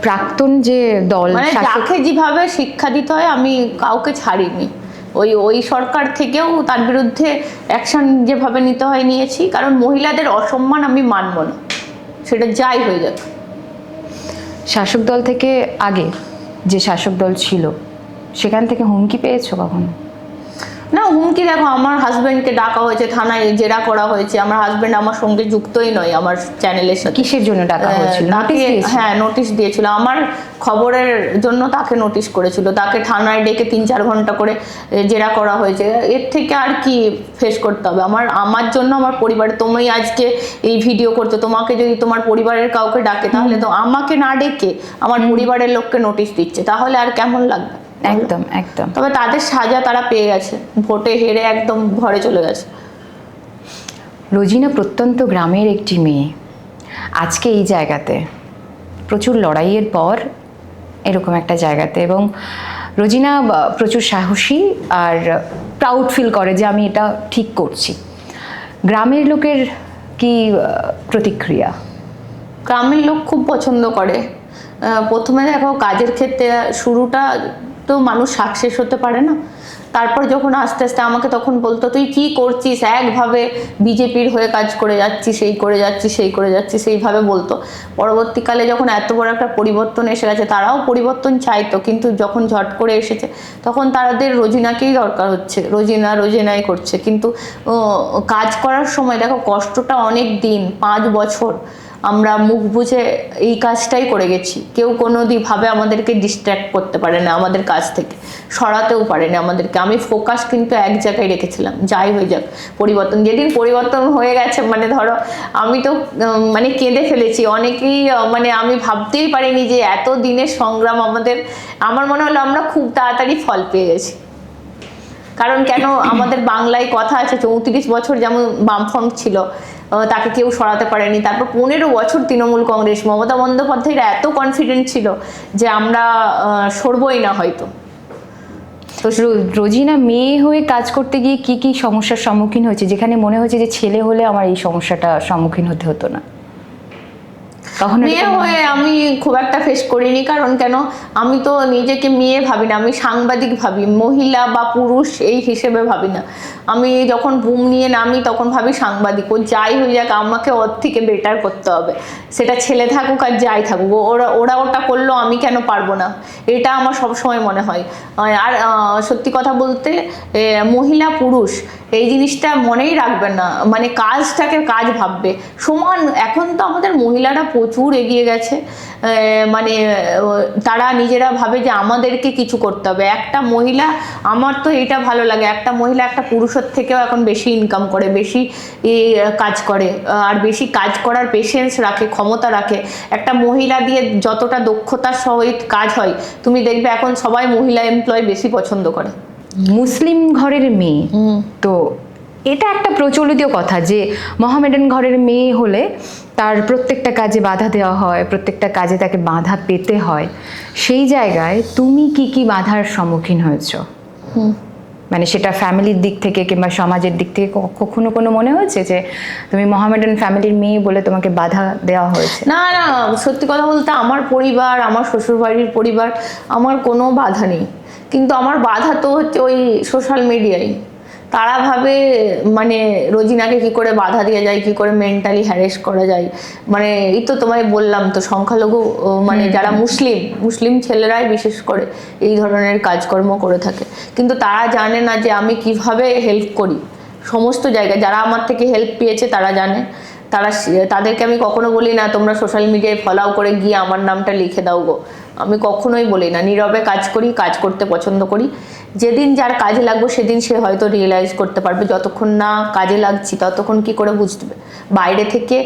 প্রাক্তন যে দল, মানে যাকে যেভাবে শিক্ষা দিতে হয়, আমি কাউকে ছাড়িনি। ওই সরকার থেকেও তার বিরুদ্ধে অ্যাকশন যেভাবে নিতে হয় নিয়েছি, কারণ মহিলাদের অসম্মান আমি মানব না, সেটা যাই হয়ে যাক। শাসক দল থেকে আগে যে শাসক দল ছিল, সেখান থেকে হুমকি পেয়েছো কখনো? না, হুমকি দেখো, আমার হাজবেন্ডকে ডাকা হয়েছে, থানায় জেরা করা হয়েছে। আমার হাজবেন্ড আমার সঙ্গে যুক্তই নয় আমার চ্যানেলের সাথে। কিসের জন্য ডাকা হয়েছিল? হ্যাঁ, নোটিশ দিয়েছিল, আমার খবরের জন্য তাকে নোটিশ করেছিল, তাকে থানায় ডেকে 3-4 ঘন্টা করে জেরা করা হয়েছে। এর থেকে আর কি ফেস করতে হবে? আমার জন্য, আমার পরিবারে, তুমি আজকে এই ভিডিও করছো, তোমাকে যদি তোমার পরিবারের কাউকে ডাকে, তাহলে তো আমাকে না ডেকে আমার পরিবারের লোককে নোটিশ দিচ্ছে, তাহলে আর কেমন লাগবে? একদম একদম। তবে তাদের সাজা তারা পেয়ে গেছে, ভোটে হেরে একদম ঘরে চলে গেছে। রোজিনা প্রত্যন্ত গ্রামের একটি মেয়ে, আজকে এই জায়গাতে, প্রচুর লড়াইয়ের পর এরকম একটা জায়গাতে, এবং রোজিনা প্রচুর সাহসী আর প্রাউড ফিল করে যে আমি এটা ঠিক করছি। গ্রামের লোকের কি প্রতিক্রিয়া? গ্রামের লোক খুব পছন্দ করে। প্রথমে দেখো, কাজের ক্ষেত্রে শুরুটা তো মানুষ সাকসেস হতে পারে না, তারপর যখন আস্তে আস্তে আমাকে তখন বলতো, তুই কি করছিস, একভাবে বিজেপির হয়ে কাজ করে যাচ্ছিস, এই করে যাচ্ছিস, সেই করে যাচ্ছিস, সেইভাবে বলতো। পরবর্তীকালে যখন এত বড় একটা পরিবর্তন এসে গেছে, তারাও পরিবর্তন চাইতো, কিন্তু যখন ঝট করে এসেছে, তখন তাদের রোজিনাকেই দরকার হচ্ছে, রোজিনাই করছে। কিন্তু কাজ করার সময় দেখো, কষ্টটা অনেক দিন, 5 বছর আমরা মুখ বুঝে এই কাজটাই করে গেছি। কেউ কোনোদিনভাবে আমাদেরকে ডিস্ট্র্যাক্ট করতে পারে না, আমাদের কাজ থেকে সরাতেও পারে না আমাদেরকে। আমি ফোকাস কিন্তু এক জায়গায় রেখেছিলাম, যাই হয়ে যাক। পরিবর্তন যেদিন পরিবর্তন হয়ে গেছে, মানে ধরো আমি তো মানে কেঁদে ফেলেছি। অনেকেই মানে আমি ভাবতেই পারিনি যে এত দিনের সংগ্রাম আমার মনে হলো আমরা খুব তাড়াতাড়ি ফল পেয়ে গেছি। কারণ কেন, আমাদের বাংলায় কথা আছে, 34 বছর যেমন বামফ্রন্ট ছিল, তাকে কেউ সরাতে পারেনি। তারপর 15 বছর তৃণমূল কংগ্রেস, মমতা বন্দ্যোপাধ্যায়রা এত কনফিডেন্ট ছিল যে আমরা সরবই না হয়তো। তো রোজিনা মেয়ে হয়ে কাজ করতে গিয়ে কি কি সমস্যার সম্মুখীন হয়েছে, যেখানে মনে হয়েছে যে ছেলে হলে আমার এই সমস্যাটা সম্মুখীন হতে হতো না? কখনো মেয়ে এরকম হয়ে আমি খুব একটা ফেস করিনি, কারণ কেন, আমি তো নিজেকে মেয়ে ভাবি না, আমি সাংবাদিক ভাবি, মহিলা বা পুরুষ এই হিসেবে ভাবি না। আমি যখন বুম নিয়ে নামি তখন ভাবি সাংবাদিক, ও যাই হয়ে যাক আমাকে ওর থেকে বেটার করতে হবে, সেটা ছেলে থাকুক আর যাই থাকুক, ওরা ওরা ওটা করলো আমি কেন পারবো না, এটা আমার সবসময় মনে হয়। আর সত্যি কথা বলতে মহিলা পুরুষ এই জিনিসটা মনেই রাখবেন না, মানে কাজটাকে কাজ ভাববে সমান। এখন তো আমাদের মহিলারা প্রচুর এগিয়ে গেছে, মানে তারা নিজেরা ভাবে যে আমাদেরকে কিছু করতে হবে। একটা মহিলা, আমার তো এটা ভালো লাগে, একটা মহিলা একটা পুরুষের থেকেও এখন বেশি ইনকাম করে, বেশি কাজ করে, আর বেশি কাজ করার পেশেন্স রাখে, ক্ষমতা রাখে। একটা মহিলা দিয়ে যতটা দক্ষতার সহিত কাজ হয়, তুমি দেখবে এখন সবাই মহিলা এমপ্লয় বেশি পছন্দ করে। মুসলিম ঘরের মেয়ে, তো এটা একটা প্রচলিত কথা যে মোহামেডান ঘরের মেয়ে হলে তার প্রত্যেকটা কাজে বাধা দেওয়া হয়, প্রত্যেকটা কাজে তাকে বাধা পেতে হয়। সেই জায়গায় তুমি কি কি বাধার সম্মুখীন হয়েছো? মানে সেটা ফ্যামিলির দিক থেকে কিংবা সমাজের দিক থেকে কখনো কোনো মনে হয়েছে যে তুমি মোহামেডান ফ্যামিলির মেয়ে বলে তোমাকে বাধা দেওয়া হয়েছে? না না, সত্যি কথা বলতে আমার পরিবার, আমার শ্বশুরবাড়ির পরিবার, আমার কোনো বাধা নেই। কিন্তু আমার বাধা তো হচ্ছে ওই সোশ্যাল মিডিয়ায়। তারা ভাবে মানে রোজিনাকে কি করে বাধা দেওয়া যায়, কি করে মেন্টালি হ্যারেস করা যায়। মানে এই তো তোমায় বললাম তো, সংখ্যালঘু মানে যারা মুসলিম ছেলেরাই বিশেষ করে এই ধরনের কাজকর্ম করে থাকে। কিন্তু তারা জানে না যে আমি কিভাবে হেল্প করি। সমস্ত জায়গায় যারা আমার থেকে হেল্প পেয়েছে তারা জানে। তাদেরকে আমি কখনো বলি না তোমরা সোশ্যাল মিডিয়ায় ফলো করে গিয়ে আমার নামটা লিখে দাও গো, আমি কখনোই বলি না। নীরবে কাজ করি, কাজ করতে পছন্দ করি। যেদিন যার কাজে লাগবো সেদিন সে হয়তো রিয়েলাইজ করতে পারবে। যতক্ষণ না কাজে লাগছি ততক্ষণ কি করে বুঝবে? বাইরে থেকে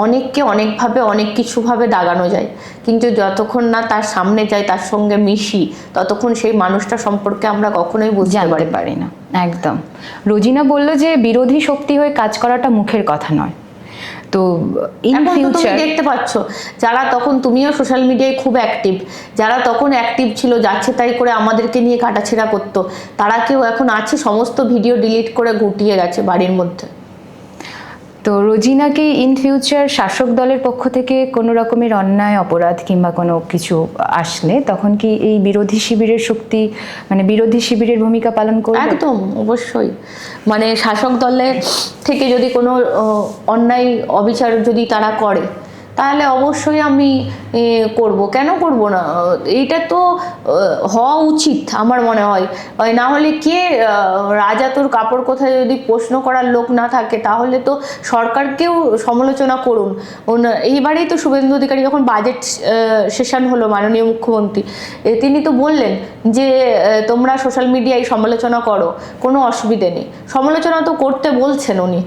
অনেককে অনেকভাবে অনেক কিছুভাবে দাগানো যায়, কিন্তু যতক্ষণ না তার সামনে যাই, তার সঙ্গে মিশি, ততক্ষণ সেই মানুষটা সম্পর্কে আমরা কখনোই বুঝতে পারি না। একদম। রোজিনা বলল যে বিরোধী শক্তি হয়ে কাজ করাটা মুখের কথা নয়। তো ইন ফিউচার তুমি দেখতে পাচ্ছ যারা তখন, তুমিও সোশ্যাল মিডিয়ায় খুব অ্যাক্টিভ, যারা তখন অ্যাক্টিভ ছিল যাচ্ছে তাই করে আমাদেরকে নিয়ে কাটাছেড়া করতো, তারা কেউ এখন আছে সমস্ত ভিডিও ডিলিট করে গুটিয়ে গেছে বাড়ির মধ্যে। তো রোজিনাকে ইন ফিউচার শাসক দলের পক্ষ থেকে কোনো রকমের অন্যায় অপরাধ কিংবা কোনো কিছু আসলে তখন কি এই বিরোধী শিবিরের শক্তি, মানে বিরোধী শিবিরের ভূমিকা পালন করবে? একদম, অবশ্যই। মানে শাসক দলের থেকে যদি কোনো অন্যায় অবিচার যদি তারা করে, তাহলে অবশ্যই আমি করব, কেন করব না? এইটা তো হওয়া উচিত আমার মনে হয়। না হলে কে, রাজা তোর কাপড় কোথায় যদি প্রশ্ন করার লোক না থাকে, তাহলে তো সরকারকেও সমালোচনা করুন। এইবারেই তো শুভেন্দু অধিকারী যখন বাজেট সেশন হলো, মাননীয় মুখ্যমন্ত্রী তিনি তো বললেন যে তোমরা সোশ্যাল মিডিয়ায় সমালোচনা করো, কোনো অসুবিধে নেই। সমালোচনা তো করতে বলছেন উনি,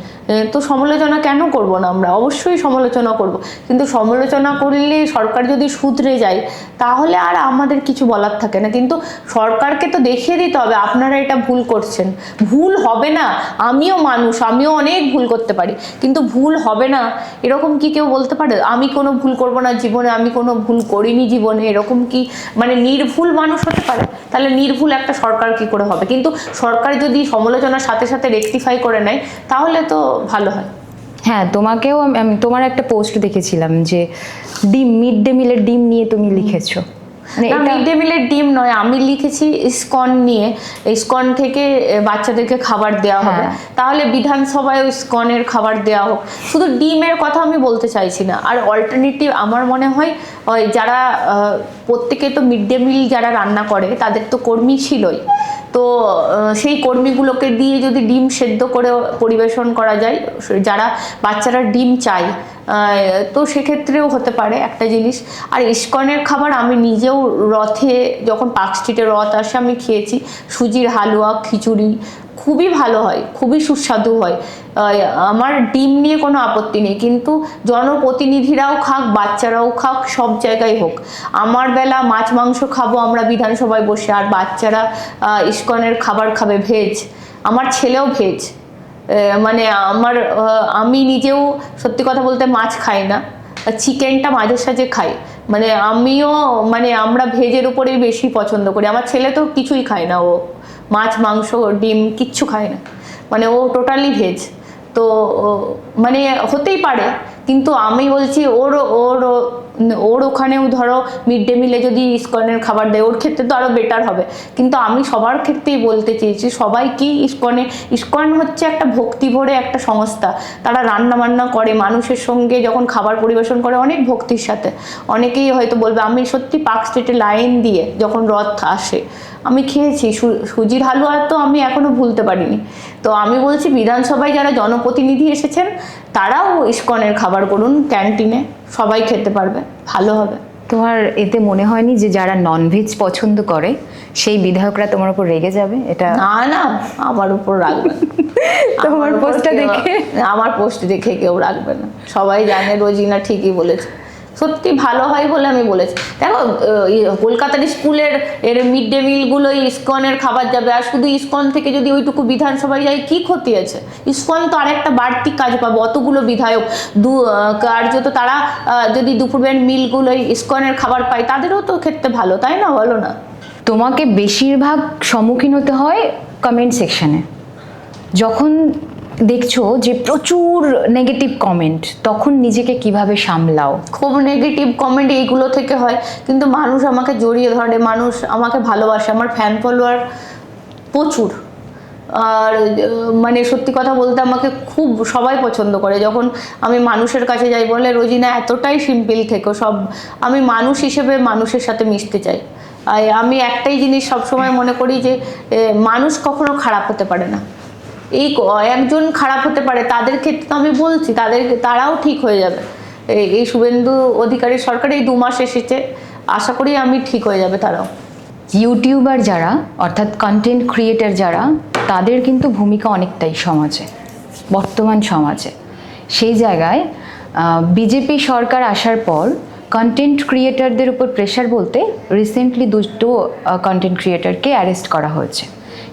তো সমালোচনা কেন করব না? আমরা অবশ্যই সমালোচনা করব, কিন্তু সমালোচনা করলে সরকার যদি শুধরে যায় তাহলে আর আমাদের কিছু বলার থাকে না। কিন্তু সরকারকে তো দেখিয়ে দিতে হবে আপনারা এটা ভুল করছেন। ভুল হবে না, আমিও মানুষ, আমিও অনেক ভুল করতে পারি, কিন্তু ভুল হবে না এরকম কি কেউ বলতে পারে? আমি কোনো ভুল করব না জীবনে, আমি কোনো ভুল করিনি জীবনে, এরকম কি মানে নির্ভুল মানুষ হতে পারে? তাহলে নির্ভুল একটা সরকার কি করে হবে? কিন্তু সরকার যদি সমালোচনার সাথে সাথে রেকটিফাই করে নেয় তাহলে তো ভালো হয়। হ্যাঁ, তোমাকেও তোমার একটা পোস্ট দেখেছিলাম যে ডিম, মিড ডে মিলের ডিম নিয়ে তুমি লিখেছো। মিড ডে মিলের ডিম নয়, আমি লিখেছি ইসকন নিয়ে। ইসকন থেকে বাচ্চাদেরকে খাবার দেওয়া হবে, তাহলে বিধানসভায় ইসকনের খাবার দেওয়া হোক। শুধু ডিমের কথা আমি বলতে চাইছি না। আর অল্টারনেটিভ আমার মনে হয় যারা প্রত্যেকে তো মিড ডে মিল যারা রান্না করে তাদের তো কর্মী ছিলই, তো সেই কর্মীগুলোকে দিয়ে যদি ডিম সেদ্ধ করে পরিবেশন করা যায়, যারা বাচ্চারা ডিম চায়, তো সেক্ষেত্রেও হতে পারে একটা জিনিস। আর ইসকনের খাবার আমি নিজেও রথে, যখন পার্ক স্ট্রিটে রথ আসে আমি খেয়েছি, সুজির হালুয়া, খিচুড়ি খুবই ভালো হয়, খুবই সুস্বাদু হয়। আমার ডিম নিয়ে কোনো আপত্তি নেই, কিন্তু জনপ্রতিনিধিরাও খাক, বাচ্চারাও খাক, সব জায়গায় হোক। আমার বেলা মাছ মাংস খাবো আমরা বিধানসভায় বসে, আর বাচ্চারা ইসকনের খাবার খাবে ভেজ। আমার ছেলেও ভেজ, মানে আমি নিজেও সত্যি কথা বলতে মাছ খাই না, চিকেনটা মাঝে সাঝে খাই। মানে আমিও, মানে আমরা ভেজের উপরেই বেশি পছন্দ করি। আমার ছেলে তো কিছুই খায় না, ও মাছ মাংস ডিম কিচ্ছু খায় না, মানে ও টোটালি ভেজ। তো মানে হতেই পারে, কিন্তু আমি বলছি ওর ওর ওর ওখানেও ধরো মিড ডে মিলে যদি ইসকনের খাবার দেয় ওর ক্ষেত্রে তো আরও বেটার হবে। কিন্তু আমি সবার ক্ষেত্রেই বলতে চেয়েছি, সবাই কি ইসকন হচ্ছে একটা ভক্তি ভরে একটা সংস্থা। তারা রান্না বান্না করে, মানুষের সঙ্গে যখন খাবার পরিবেশন করে অনেক ভক্তির সাথে। অনেকেই হয়তো বলবে, আমি সত্যি পার্ক স্ট্রিটে লাইন দিয়ে যখন রথ আসে আমি খেয়েছি সুজির হালুয়া, তো আমি এখনো ভুলতে পারিনি। তো আমি বলছি বিধানসভায় যারা জনপ্রতিনিধি এসেছেন তারাও ইসকনের খাবার করুন ক্যান্টিনে, সবাই খেতে পারবে, ভালো হবে। তোমার এতে মনে হয়নি যে যারা ননভেজ পছন্দ করে সেই বিধায়করা তোমার উপর রেগে যাবে? এটা না না, আমার উপর রাখবে না। তোমার পোস্টটা দেখে? আমার পোস্ট দেখে কেউ রাখবে না, সবাই জানে রোজিনা ঠিকই বলেছে, সত্যি ভালো হয় বলে আমি বলেছি। দেখো কলকাতার স্কুলের এর মিড ডে মিলগুলো ইসকনের খাবার যাবে, আর শুধু ইসকন থেকে যদি ওইটুকু বিধানসভায় যায় কি ক্ষতি আছে? ইসকন তো আরেকটা বাড়তি কাজ পাবে, অতগুলো বিধায়ক কার্যত তারা যদি দুপুরবেলা মিলগুলো ইসকনের খাবার পায় তাদেরও তো খেতে ভালো, তাই না? বলো না। তোমাকে বেশিরভাগ সম্মুখীন হতে হয় কমেন্ট সেকশনে। যখন দেখছো যে প্রচুর নেগেটিভ কমেন্ট, তখন নিজেকে কিভাবে সামলাও? খুব নেগেটিভ কমেন্ট এইগুলো থেকে হয়, কিন্তু মানুষ আমাকে জড়িয়ে ধরে, মানুষ আমাকে ভালোবাসে, আমার ফ্যান ফলোয়ার প্রচুর। আর মানে সত্যি কথা বলতে আমাকে খুব সবাই পছন্দ করে। যখন আমি মানুষের কাছে যাই বলে রোজিনা এতটাই সিম্পল থেকো, সব আমি মানুষ হিসেবে মানুষের সাথে মিশতে চাই। আর আমি একটাই জিনিস সবসময় মনে করি যে মানুষ কখনো খারাপ হতে পারে না। এই একজন খারাপ হতে পারে, তাদের ক্ষেত্রে তো আমি বলছি তারাও ঠিক হয়ে যাবে। এই শুভেন্দু অধিকারী সরকার এই 2 মাস এসেছে, আশা করি আমি ঠিক হয়ে যাবে তারাও। ইউটিউবার যারা, অর্থাৎ কন্টেন্ট ক্রিয়েটার যারা, তাদের কিন্তু ভূমিকা অনেকটাই সমাজে, বর্তমান সমাজে। সেই জায়গায় বিজেপি সরকার আসার পর কন্টেন্ট ক্রিয়েটারদের উপর প্রেশার বলতে রিসেন্টলি 2টো কন্টেন্ট ক্রিয়েটারকে অ্যারেস্ট করা হয়েছে।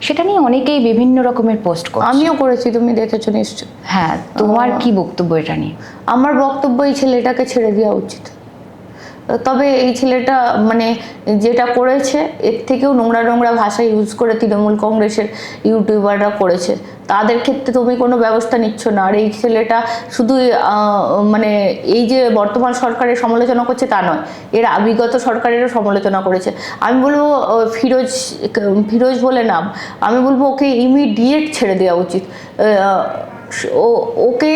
সেটা নিয়ে অনেকেই বিভিন্ন রকমের পোস্ট করছে। আমিও করেছি, তুমি দেখেছো নিশ্চয়। হ্যাঁ, তোমার কি বক্তব্য এটা নিয়ে? আমার বক্তব্য এই ছেলেটাকে ছেড়ে দেওয়া উচিত। তবে এই ছেলেটা মানে যেটা করেছে এর থেকেও নোংরা নোংরা ভাষা ইউজ করে তৃণমূল কংগ্রেসের ইউটিউবাররা করেছে, তাদের ক্ষেত্রে তুমি কোনো ব্যবস্থা নিচ্ছ না। আর এই ছেলেটা শুধু মানে এই যে বর্তমান সরকারের সমালোচনা করছে তা নয়, এর বিগত সরকারেরও সমালোচনা করেছে। আমি বলবো ফিরোজ বলে নাম, আমি বলবো ওকে ইমিডিয়েট ছেড়ে দেওয়া উচিত। ওকে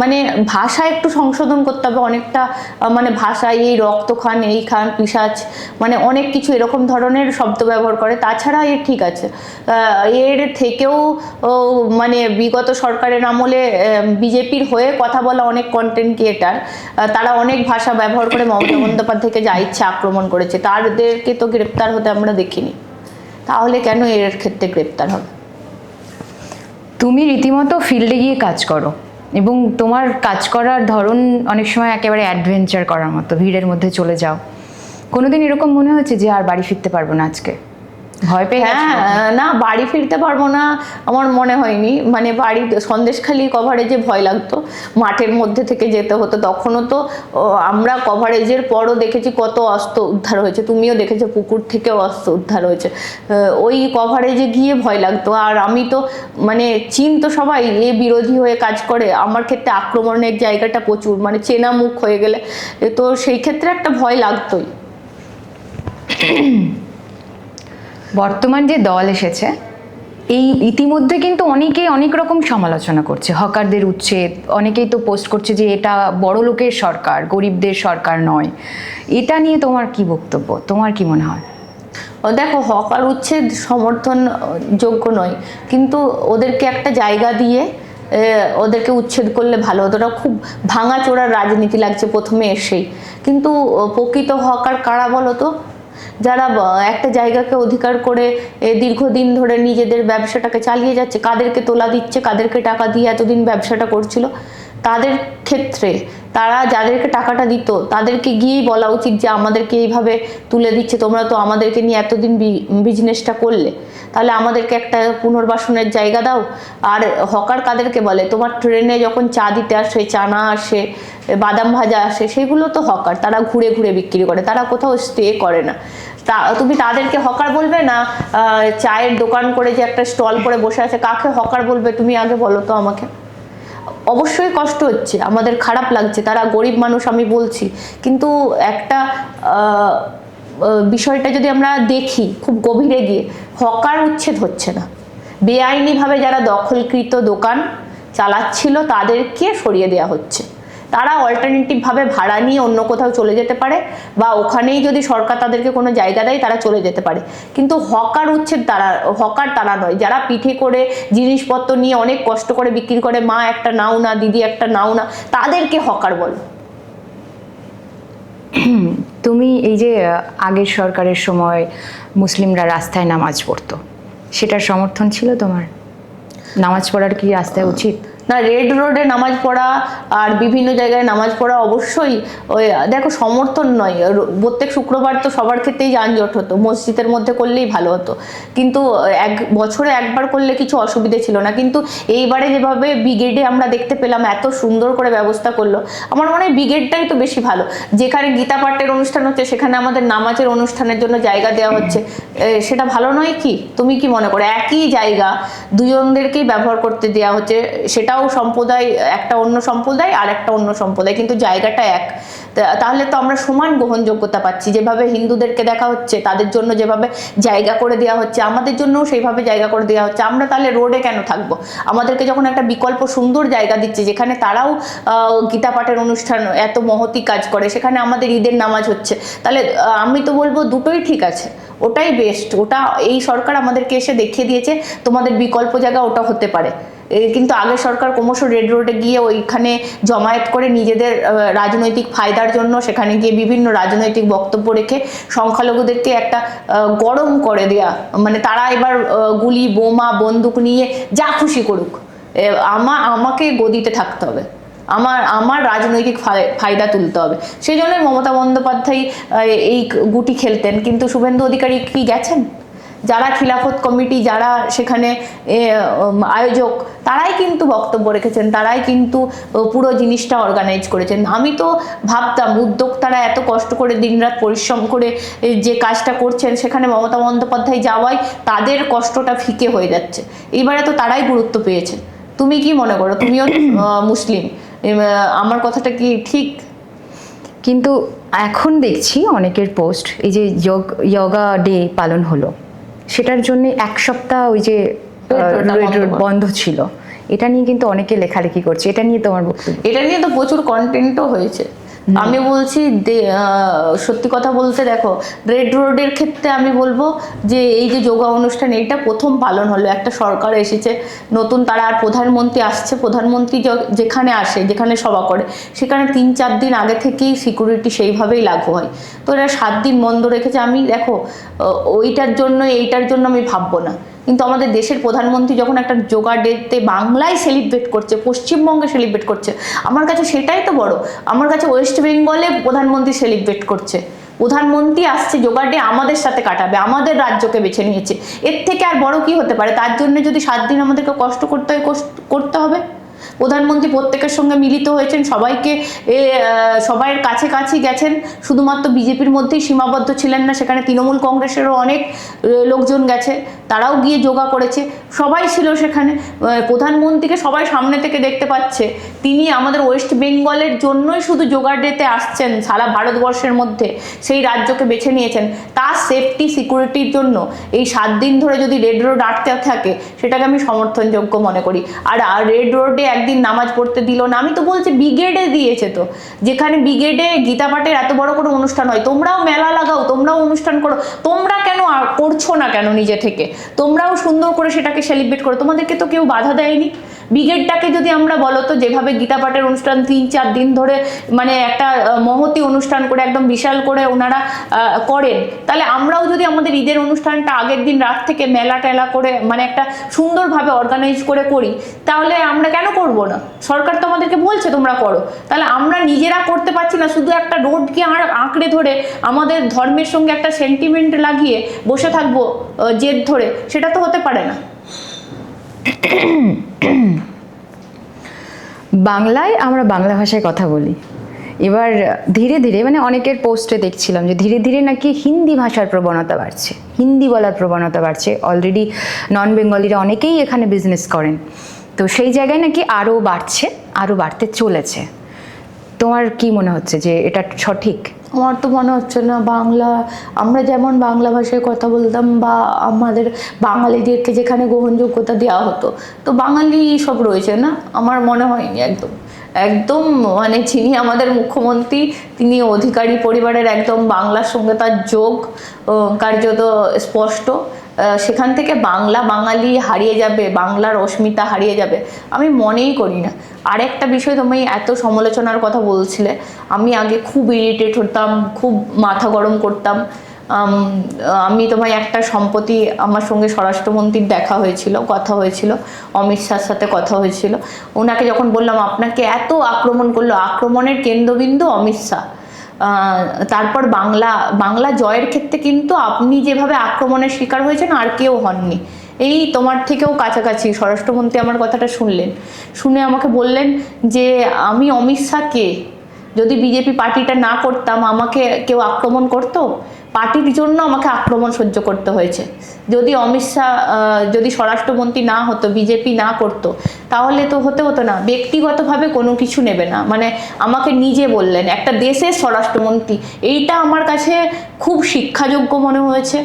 মানে ভাষা একটু সংশোধন করতে হবে অনেকটা, মানে ভাষায় এই রক্ত খান, এই খান, পিশাচ, মানে অনেক কিছু এরকম ধরনের শব্দ ব্যবহার করে। তাছাড়া এর ঠিক আছে, এর থেকেও মানে বিগত সরকারের আমলে বিজেপির হয়ে কথা বলা অনেক কন্টেন্ট ক্রিয়েটার, তারা অনেক ভাষা ব্যবহার করে মমতা বন্দ্যোপাধ্যায়কে যা ইচ্ছা আক্রমণ করেছে, তাদেরকে তো গ্রেপ্তার হতে আমরা দেখিনি, তাহলে কেন এর ক্ষেত্রে গ্রেপ্তার হবে? তুমি রীতিমতো ফিল্ডে গিয়ে কাজ করো এবং তোমার কাজ করার ধরন অনেক সময় একেবারে অ্যাডভেঞ্চার করার মতো, ভিড়ের মধ্যে চলে যাও। কোনোদিন এরকম মনে হচ্ছে যে আর বাড়ি ফিরতে পারবো না, আজকে ভয় পেয়ে গেছো? হ্যাঁ, না বাড়ি ফিরতে পারবো না আমার মনে হয়নি। মানে বাড়ি সন্দেশখালি কভারেজে ভয় লাগতো, মাঠের মধ্যে থেকে যেতে হতো। তখনও তো আমরা কভারেজের পরও দেখেছি কত অস্ত্র উদ্ধার হয়েছে, তুমিও দেখেছো পুকুর থেকেও অস্ত্র উদ্ধার হয়েছে। ওই কভারেজে গিয়ে ভয় লাগতো। আর আমি তো মানে তো সবাই বিরোধী হয়ে কাজ করে, আমার ক্ষেত্রে আক্রমণের জায়গাটা প্রচুর, মানে চেনা মুখ হয়ে গেলে তো সেই ক্ষেত্রে একটা ভয় লাগতোই। বর্তমান যে দল এসেছে, এই ইতিমধ্যে কিন্তু অনেকেই অনেক রকম সমালোচনা করছে, হকারদের উচ্ছেদ, অনেকেই তো পোস্ট করছে যে এটা বড় লোকের সরকার, গরিবদের সরকার নয়। এটা নিয়ে তোমার কি বক্তব্য? তোমার কি মনে হয়? দেখো, হকার উচ্ছেদ সমর্থন যোগ্য নয়, কিন্তু ওদেরকে একটা জায়গা দিয়ে ওদেরকে উচ্ছেদ করলে ভালো হতো। ওটা খুব ভাঙাচোরার রাজনীতি লাগছে প্রথমে এসেই। কিন্তু প্রকৃত হকার কারা বলো তো? যারা একটা জায়গাকে অধিকার করে দীর্ঘদিন ধরে নিজেদের ব্যবসাটাকে চালিয়ে যাচ্ছে, কাদেরকে তোলা দিচ্ছে, কাদেরকে টাকা দিয়ে এতদিন ব্যবসাটা করছিল, তাদের ক্ষেত্রে তারা যাদেরকে টাকাটা দিত তাদেরকে গিয়েই বলা উচিত যে আমাদেরকে এইভাবে তুলে দিচ্ছে, তোমরা তো আমাদেরকে নিয়ে এতদিন বিজনেসটা করলে, তাহলে আমাদেরকে একটা পুনর্বাসনের জায়গা দাও। আর হকার কাদেরকে বলে? তোমার ট্রেনে যখন চা দিতে আসে, চানা আসে, বাদাম ভাজা আসে, সেগুলো তো হকার। তারা ঘুরে ঘুরে বিক্রি করে, তারা কোথাও স্টে করে না। তুমি তাদেরকে হকার বলবে না? চায়ের দোকান করে যে একটা স্টল করে বসে আছে, কাকে হকার বলবে তুমি আগে বলো তো আমাকে? অবশ্যই কষ্ট হচ্ছে, আমাদের খারাপ লাগছে, তারা গরিব মানুষ আমি বলছি, কিন্তু একটা বিষয়টা যদি আমরা দেখি খুব গভীরে গিয়ে, হকার উচ্ছেদ হচ্ছে না, বেআইনিভাবে যারা দখলকৃত দোকান চালাচ্ছিল তাদেরকে সরিয়ে দেওয়া হচ্ছে। তারা অল্টারনেটিভভাবে ভাড়া নিয়ে অন্য কোথাও চলে যেতে পারে, বা ওখানেই যদি সরকার তাদেরকে কোনো জায়গা দেয় তারা চলে যেতে পারে, কিন্তু হকার উচ্ছেদ হকার তারা নয়, যারা পিঠে করে জিনিসপত্র নিয়ে অনেক কষ্ট করে বিক্রি করে, মা একটা নাও না, দিদি একটা নাও না, তাদেরকে হকার বলো। তুমি এই যে আগের সরকারের সময় মুসলিমরা রাস্তায় নামাজ পড়তো, সেটার সমর্থন ছিল তোমার? নামাজ পড়ার কি রাস্তায় উচিত? না, রেড রোডে নামাজ পড়া আর বিভিন্ন জায়গায় নামাজ পড়া অবশ্যই, ওই দেখো সমর্থন নয়, প্রত্যেক শুক্রবার তো সবার ক্ষেত্রেই যানজট হতো, মসজিদের মধ্যে করলেই ভালো হতো, কিন্তু বছরে একবার করলে কিছু অসুবিধে ছিল না। কিন্তু এইবারে যেভাবে ব্রিগেডে আমরা দেখতে পেলাম এত সুন্দর করে ব্যবস্থা করলো, আমার মনে হয় ব্রিগেডটাই তো বেশি ভালো। যেখানে গীতা পাঠের অনুষ্ঠান হচ্ছে সেখানে আমাদের নামাজের অনুষ্ঠানের জন্য জায়গা দেওয়া হচ্ছে, সেটা ভালো নয় কি? তুমি কি মনে করো? একই জায়গা দুজনদেরকেই ব্যবহার করতে দেওয়া হচ্ছে, সেটাও সম্প্রদায়, একটা অন্য সম্প্রদায় আর একটা অন্য সম্প্রদায়, কিন্তু জায়গাটা এক। তাহলে তো আমরা সমান গ্রহণযোগ্যতা পাচ্ছি। যেভাবে হিন্দুদেরকে দেখা হচ্ছে, তাদের জন্য যেভাবে জায়গা করে দেওয়া হচ্ছে, আমাদের জন্যও সেইভাবে জায়গা করে দেওয়া হচ্ছে। আমরা তাহলে রোডে কেন থাকবো? আমাদেরকে যখন একটা বিকল্প সুন্দর জায়গা দিচ্ছে, যেখানে তারাও গীতা পাঠের অনুষ্ঠান এত মহতি কাজ করে, সেখানে আমাদের ঈদের নামাজ হচ্ছে, তাহলে আমি তো বলবো দুটোই ঠিক আছে, ওটাই বেস্ট। ওটা এই সরকার আমাদেরকে এসে দেখিয়ে দিয়েছে তোমাদের বিকল্প জায়গা ওটা হতে পারে। কিন্তু আগের সরকার ক্রমশ রেড রোডে গিয়ে ওইখানে জমায়েত করে নিজেদের রাজনৈতিক ফায়দার জন্য সেখানে গিয়ে বিভিন্ন রাজনৈতিক বক্তব্য রেখে সংখ্যালঘুদেরকে একটা গরম করে দেয়া, মানে তারা এবার গুলি বোমা বন্দুক নিয়ে যা খুশি করুক, আমাকে গদিতে থাকতে হবে, আমার রাজনৈতিক ফায়দা তুলতে হবে। সেই জন্য মমতা বন্দ্যোপাধ্যায় এই গুটি খেলতেন, কিন্তু শুভেন্দু অধিকারী কি গেছেন? যারা খিলাফত কমিটি, যারা সেখানে আয়োজক, তারাই কিন্তু বক্তব্য রেখেছেন, তারাই কিন্তু পুরো জিনিসটা অর্গানাইজ করেছেন। আমি তো ভাবতাম উদ্যোক্তারা এত কষ্ট করে দিনরাত পরিশ্রম করে যে কাজটা করছেন, সেখানে মমতা বন্দ্যোপাধ্যায় যাওয়ায় তাদের কষ্টটা ফিকে হয়ে যাচ্ছে। এবারে তো তারাই গুরুত্ব পেয়েছে। তুমি কি মনে করো? তুমিও মুসলিম, আমার কথাটা কি ঠিক? কিন্তু এখন দেখছি অনেকের পোস্ট, এই যে যোগা ডে পালন হলো, সেটার জন্য এক সপ্তাহ ওই যে রেড রোড বন্ধ ছিল, এটা নিয়ে কিন্তু অনেকে লেখালেখি করছে। এটা নিয়ে তোমার বক্তব্য? এটা নিয়ে তো প্রচুর কন্টেন্টও হয়েছে। আমি বলছি সত্যি কথা বলতে, দেখো রেড রোডের ক্ষেত্রে আমি বলবো যে এই যে যোগা অনুষ্ঠান, এইটা প্রথম পালন হলো, একটা সরকার এসেছে নতুন, তারা আর প্রধানমন্ত্রী আসছে, প্রধানমন্ত্রী যেখানে আসে, যেখানে সভা করে, সেখানে 3-4 দিন আগে থেকেই সিকিউরিটি সেইভাবেই লাগু হয়। তো এরা 7 দিন বন্ধ রেখেছে। আমি দেখো ওইটার জন্য এইটার জন্য আমি ভাববো না, কিন্তু আমাদের দেশের প্রধানমন্ত্রী যখন একটা যোগা ডেতে বাংলায় সেলিব্রেট করছে, পশ্চিমবঙ্গে সেলিব্রেট করছে, আমার কাছে সেটাই তো বড়। আমার কাছে ওয়েস্ট বেঙ্গলে প্রধানমন্ত্রী সেলিব্রেট করছে, প্রধানমন্ত্রী আসছে যোগা ডে আমাদের সাথে কাটাবে, আমাদের রাজ্যকে বেছে নিয়েছে, এর থেকে আর বড় কি হতে পারে? তার জন্য যদি 7 দিন আমাদেরকে কষ্ট করতে হবে। প্রধানমন্ত্রী প্রত্যেকের সঙ্গে মিলিত হয়েছেন, সবাইকে সবাইয়ের কাছে গেছেন, শুধুমাত্র বিজেপির মধ্যেই সীমাবদ্ধ ছিলেন না, সেখানে তৃণমূল কংগ্রেসেরও অনেক লোকজন গেছে, তারাও গিয়ে যোগা করেছে, সবাই ছিল সেখানে। প্রধানমন্ত্রীকে সবাই সামনে থেকে দেখতে পাচ্ছে, তিনি আমাদের ওয়েস্ট বেঙ্গলের জন্যই শুধু যোগা ডেতে আসছেন, সারা ভারতবর্ষের মধ্যে সেই রাজ্যকে বেছে নিয়েছেন। তার সেফটি সিকিউরিটির জন্য এই 7 দিন ধরে যদি রেড রোড আটকে থাকে, সেটাকে আমি সমর্থনযোগ্য মনে করি। আর রেড রোডে একদিন নামাজ পড়তে দিল না, আমি তো বলছি ব্রিগেডে দিয়েছে তো, যেখানে ব্রিগেডে গীতা পাঠের এত বড় কোনো অনুষ্ঠান হয়, তোমরাও মেলা লাগাও, তোমরাও অনুষ্ঠান করো, তোমরা কেন করছো না কেন নিজে থেকে? তোমরাও সুন্দর করে সেটাকে সেলিব্রেট করো, তোমাদেরকে তো কেউ বাধা দেয়নি। ব্রিগেডটাকে যদি আমরা বলো তো, যেভাবে গীতা পাঠের অনুষ্ঠান 3-4 দিন ধরে মানে একটা মহতি অনুষ্ঠান করে একদম বিশাল করে ওনারা করেন, তাহলে আমরাও যদি আমাদের ঈদের অনুষ্ঠানটা আগের দিন রাত থেকে মেলা টেলা করে মানে একটা সুন্দরভাবে অর্গানাইজ করে করি, তাহলে আমরা কেন করব না? সরকার তো আমাদেরকে বলছে তোমরা করো, তাহলে আমরা নিজেরা করতে পারছি না, শুধু একটা রোডকে আঁকড়ে ধরে আমাদের ধর্মের সঙ্গে একটা সেন্টিমেন্ট লাগিয়ে বসে থাকবো জেদ ধরে, সেটা তো হতে পারে না। বাংলায় আমরা বাংলা ভাষায় কথা বলি, এবার ধীরে ধীরে মানে অনেকের পোস্টে দেখছিলাম যে ধীরে ধীরে নাকি হিন্দি ভাষার প্রবণতা বাড়ছে, হিন্দি বলার প্রবণতা বাড়ছে। অলরেডি নন বেঙ্গলিরা অনেকেই এখানে বিজনেস করেন, তো সেই জায়গায় নাকি আরও বাড়ছে। আরও বাড়তে চলেছে। তোমার কি মনে হচ্ছে যে এটা সঠিক? আমার তো মনে হচ্ছে না। আমরা যেমন বাংলা ভাষায় কথা বলতাম বা আমাদের বাঙালিদেরকে যেখানে গ্রহণযোগ্যতা দেওয়া হতো, তো বাঙালি সব রয়েছে না, আমার মনে হয়নি একদম। একদম মানে যিনি আমাদের মুখ্যমন্ত্রী, তিনি অধিকারী পরিবারের, একদম বাংলার সঙ্গে তার যোগ কার্যত স্পষ্ট। সেখান থেকে বাঙালি হারিয়ে যাবে, বাংলার অস্মিতা হারিয়ে যাবে, আমি মনেই করি না। আরেকটা বিষয়, তুমি এত সমালোচনার কথা বলছিলে, আমি আগে খুব ইরিটেট হতাম, খুব মাথা গরম করতাম। আমি তোমায় একটা সম্প্রতি আমার সঙ্গে স্বরাষ্ট্রমন্ত্রীর দেখা হয়েছিল, কথা হয়েছিল, অমিত শাহর সাথে কথা হয়েছিল। ওনাকে যখন বললাম আপনাকে এত আক্রমণ করলো, আক্রমণের কেন্দ্রবিন্দু অমিত শাহ। তারপর বাংলা জয়ের ক্ষেত্রে কিন্তু আপনি যেভাবে আক্রমণের শিকার হয়েছেন আর কেউ হননি। এই তোমার থেকেও কাছাকাছি স্বরাষ্ট্রমন্ত্রী আমার কথাটা শুনলেন, শুনে আমাকে বললেন যে আমি অমিত শাহকে, যদি বিজেপি পার্টিটা না করতাম আমাকে কেউ আক্রমণ করতো, পার্টির জন্য আমাকে আক্রমণ সহ্য করতে হয়েছে। যদি অমিত শাহ যদি স্বরাষ্ট্রমন্ত্রী না হতো, বিজেপি না করতো, তাহলে তো হতো না। ব্যক্তিগতভাবে কোনো কিছু নেবে না, মানে আমাকে নিজে বললেন, একটা দেশের স্বরাষ্ট্রমন্ত্রী। এইটা আমার কাছে খুব শিক্ষাযোগ্য মনে হয়েছে।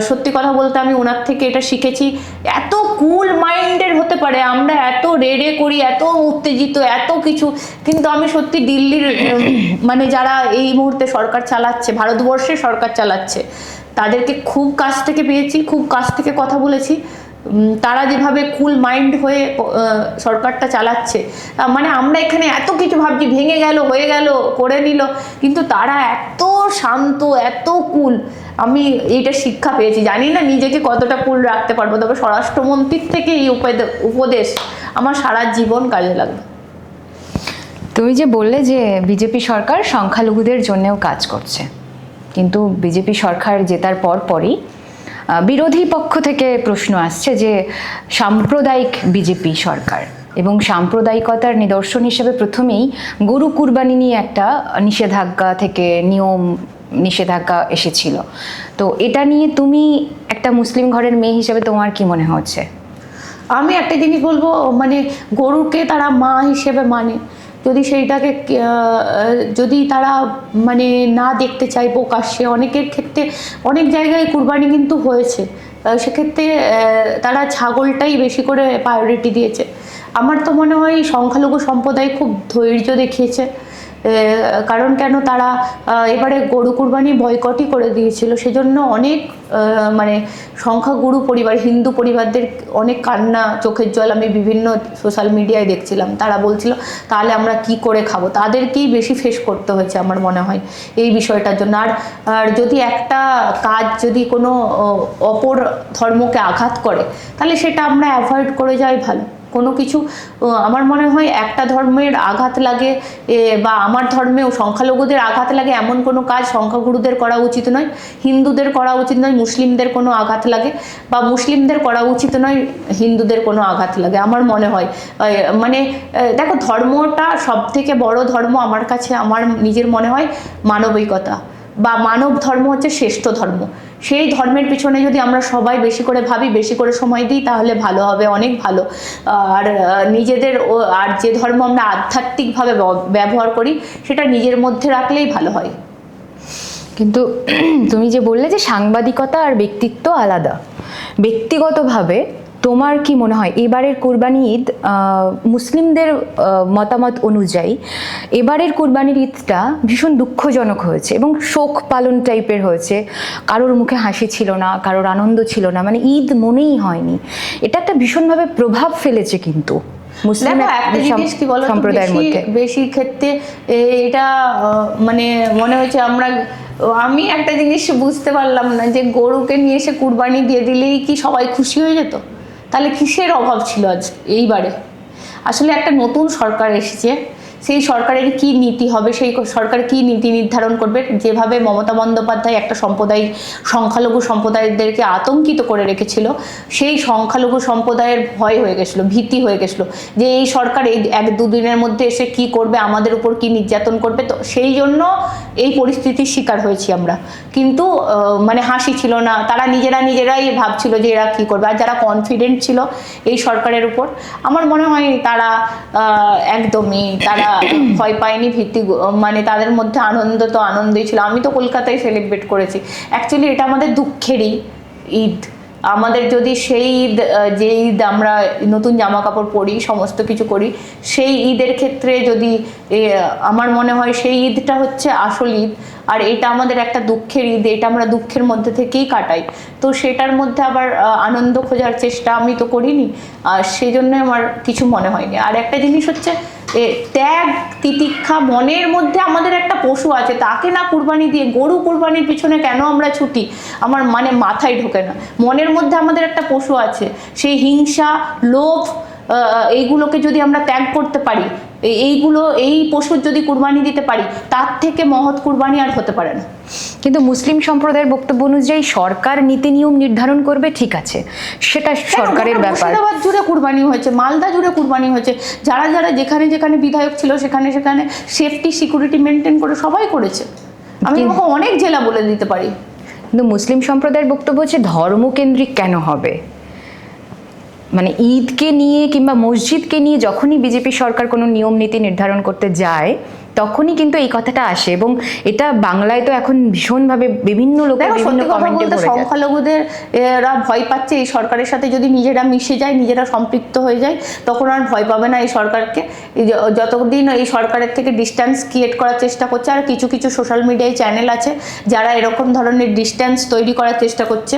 সত্যি কথা বলতে আমি ওনার থেকে এটা শিখেছি, এত কুল মাইন্ডের হতে পারে, আমরা এত রেড়ে করি, এত উত্তেজিত, এত কিছু, কিন্তু আমি সত্যি দিল্লির মানে যারা এই মুহূর্তে সরকার চালাচ্ছে, ভারতবর্ষে সরকার চালাচ্ছে, তাদেরকে খুব কাছ থেকে পেয়েছি, খুব কাছ থেকে কথা বলেছি। তারা যেভাবে কুল মাইন্ড হয়ে সরকারটা চালাচ্ছে, মানে আমরা এখানে এত কিছু ভাবছি, ভেঙে গেল, হয়ে গেল, করে নিল, কিন্তু তারা এত শান্ত, এত কুল। আমি এইটা শিক্ষা পেয়েছি, জানি না নিজেকে কতটা কুল রাখতে পারবো, তবে স্বরাষ্ট্রমন্ত্রীর থেকে এই উপদেশ আমার সারা জীবন কাজে লাগবে। তুমি যে বললে যে বিজেপি সরকার সংখ্যালঘুদের জন্যও কাজ করছে, কিন্তু বিজেপি সরকার জেতার পরই বিরোধী পক্ষ থেকে প্রশ্ন আসছে যে সাম্প্রদায়িক বিজেপি সরকার, এবং সাম্প্রদায়িকতার নিদর্শন হিসেবে প্রথমেই গরু কুরবানি নিয়ে একটা নিষেধাজ্ঞা এসেছিল। তো এটা নিয়ে তুমি একটা মুসলিম ঘরের মেয়ে হিসেবে তোমার কি মনে হচ্ছে? আমি একটা জিনিস বলবো, মানে গরুকে তারা মা হিসেবে মানে, যদি সেইটাকে যদি তারা মানে না দেখতে চায় প্রকাশ্যে, অনেকের ক্ষেত্রে অনেক জায়গায় কুরবানি কিন্তু হয়েছে, সেক্ষেত্রে তারা ছাগলটাই বেশি করে প্রায়োরিটি দিয়েছে। আমার তো মনে হয় সংখ্যালঘু সম্প্রদায় খুব ধৈর্য দেখিয়েছে, কারণ কেন, তারা এবারে গরু কুরবানি বয়কটই করে দিয়েছিল, সেজন্য অনেক মানে সংখ্যাগুরু পরিবার, হিন্দু পরিবারদের অনেক কান্না, চোখের জল আমি বিভিন্ন সোশ্যাল মিডিয়ায় দেখছিলাম। তারা বলছিল তাহলে আমরা কি করে খাবো, তাদেরকেই বেশি ফেস করতে হয়েছে আমার মনে হয় এই বিষয়টার জন্য। আর যদি একটা কাজ যদি কোনো অপর ধর্মকে আঘাত করে, তাহলে সেটা আমরা অ্যাভয়েড করে যাই ভালো। কোনো কিছু আমার মনে হয় একটা ধর্মের আঘাত লাগে বা আমার ধর্মেও সংখ্যালঘুদের আঘাত লাগে এমন কোনো কাজ সংখ্যাগুরুদের করা উচিত নয়, হিন্দুদের করা উচিত নয়, মুসলিমদের কোনো আঘাত লাগে, বা মুসলিমদের করা উচিত নয় হিন্দুদের কোনো আঘাত লাগে, আমার মনে হয়। মানে দেখো, ধর্মটা সব থেকে বড় ধর্ম আমার কাছে, আমার নিজের মনে হয় মানবিকতা, বা মানব ধর্ম হচ্ছে শ্রেষ্ঠ ধর্ম। সেই ধর্মের পিছনে যদি আমরা সবাই বেশি করে ভাবি, বেশি করে সময় দিই, তাহলে ভালো হবে, অনেক ভালো। আর নিজেদের আর যে ধর্ম আমরা আধ্যাত্মিকভাবে ব্যবহার করি, সেটা নিজের মধ্যে রাখলেই ভালো হয়। কিন্তু তুমি যে বললে যে সাংবাদিকতা আর ব্যক্তিত্ব আলাদা, ব্যক্তিগতভাবে তোমার কি মনে হয় এবারের কুরবানি ঈদ, মুসলিমদের মতামত অনুযায়ী এবারের কুরবানির ঈদটা ভীষণ দুঃখজনক হয়েছে এবং শোক পালন টাইপের হয়েছে, কারোর মুখে হাসি ছিল না, কারোর আনন্দ ছিল না, মানে ঈদ মনেই হয়নি। এটা একটা ভীষণভাবে প্রভাব ফেলেছে কিন্তু মুসলিম সম্প্রদায়ের মধ্যে। বেশি ক্ষেত্রে এটা মানে মনে হচ্ছে আমি একটা জিনিস বুঝতে পারলাম না, যে গরুকে নিয়ে এসে কুরবানি দিয়ে দিলেই কি সবাই খুশি হয়ে যেত? তাহলে কিসের অভাব ছিল আজ এইবারে? আসলে একটা নতুন সরকার এসেছে, সেই সরকারের কি নীতি হবে, সেই সরকার কি নীতি নির্ধারণ করবে। যেভাবে মমতা বন্দ্যোপাধ্যায় একটা সম্প্রদায়, সংখ্যালঘু সম্প্রদায়দেরকে আতঙ্কিত করে রেখেছিল, সেই সংখ্যালঘু সম্প্রদায়ের ভয় হয়ে গেছিলো, ভীতি হয়ে গেছিলো যে এই সরকার এই 1-2 দিনের মধ্যে এসে কি করবে, আমাদের উপর কি নির্যাতন করবে। তো সেই জন্য এই পরিস্থিতির শিকার হয়েছি আমরা। কিন্তু মানে হাসি ছিল না, তারা নিজেরাই ভাবছিল যে এরা কি করবে। আর যারা কনফিডেন্ট ছিল এই সরকারের উপর, আমার মনে হয় তারা একদমই তারা ভয় পায়নি, ভীতি, মানে তাদের মধ্যে আনন্দ তো আনন্দই ছিল। আমি তো কলকাতায় সেলিব্রেট করেছি। অ্যাকচুয়ালি এটা আমাদের দুঃখেরই ঈদ। আমাদের যদি সেই ঈদ, যে ঈদ আমরা নতুন জামা কাপড় পরি, সমস্ত কিছু করি, সেই ঈদের ক্ষেত্রে যদি আমার মনে হয় সেই ঈদটা হচ্ছে আসল ঈদ। আর এটা আমাদের একটা দুঃখের ঈদ, এটা আমরা দুঃখের মধ্যে থেকেই কাটাই। তো সেটার মধ্যে আবার আনন্দ খোঁজার চেষ্টা আমি তো করিনি, আর সেই জন্য আমার কিছু মনে হয়নি। আর একটা জিনিস হচ্ছে ত্যাগ তিতিক্ষা, মনের মধ্যে আমাদের একটা পশু আছে, তাকে না কুরবানি দিয়ে গরু কুরবানির পিছনে কেন আমরা ছুটি, আমার মানে মাথায় ঢোকে না। মনের মধ্যে আমাদের একটা পশু আছে, সেই হিংসা, লোভ, এইগুলোকে যদি আমরা ত্যাগ করতে পারি, এই পশুর যদি কুরবানি দিতে পারি, তার থেকে মহৎ কুরবানি আর হতে পারে না। কিন্তু মুসলিম সম্প্রদায়ের বক্তব্য অনুযায়ী সরকার নীতি নিয়ম নির্ধারণ করবে, ঠিক আছে, সেটা সরকারের ব্যাপার। মুর্শিদাবাদ জুড়ে কুরবানি হয়েছে, মালদা জুড়ে কুরবানি হয়েছে, যারা যেখানে বিধায়ক ছিল সেখানে সেফটি সিকিউরিটি মেনটেন করে সবাই করেছে। আমি তোমাকে অনেক জেলা বলে দিতে পারি। কিন্তু মুসলিম সম্প্রদায়ের বক্তব্য হচ্ছে ধর্মকেন্দ্রিক কেন হবে, মানে ঈদকে নিয়ে কিংবা মসজিদকে নিয়ে যখনই বিজেপি সরকার কোনো নিয়ম নীতি নির্ধারণ করতে যায় তখনই কিন্তু এই কথাটা আসে। এবং এটা বাংলায় তো এখন ভীষণভাবে বিভিন্ন লোকের বিভিন্ন কমেন্টে পড়ে যায়। সংখ্যালঘুদের এরা ভয় পাচ্ছে এই সরকারের সাথে, যদি নিজেরা মিশে যায়, নিজেরা সম্পৃক্ত হয়ে যায়, তখন আর ভয় পাবে না এই সরকারকে। যতদিন এই সরকারের থেকে ডিস্ট্যান্স ক্রিয়েট করার চেষ্টা করছে, আর কিছু কিছু সোশ্যাল মিডিয়ায় চ্যানেল আছে যারা এরকম ধরনের ডিস্ট্যান্স তৈরি করার চেষ্টা করছে,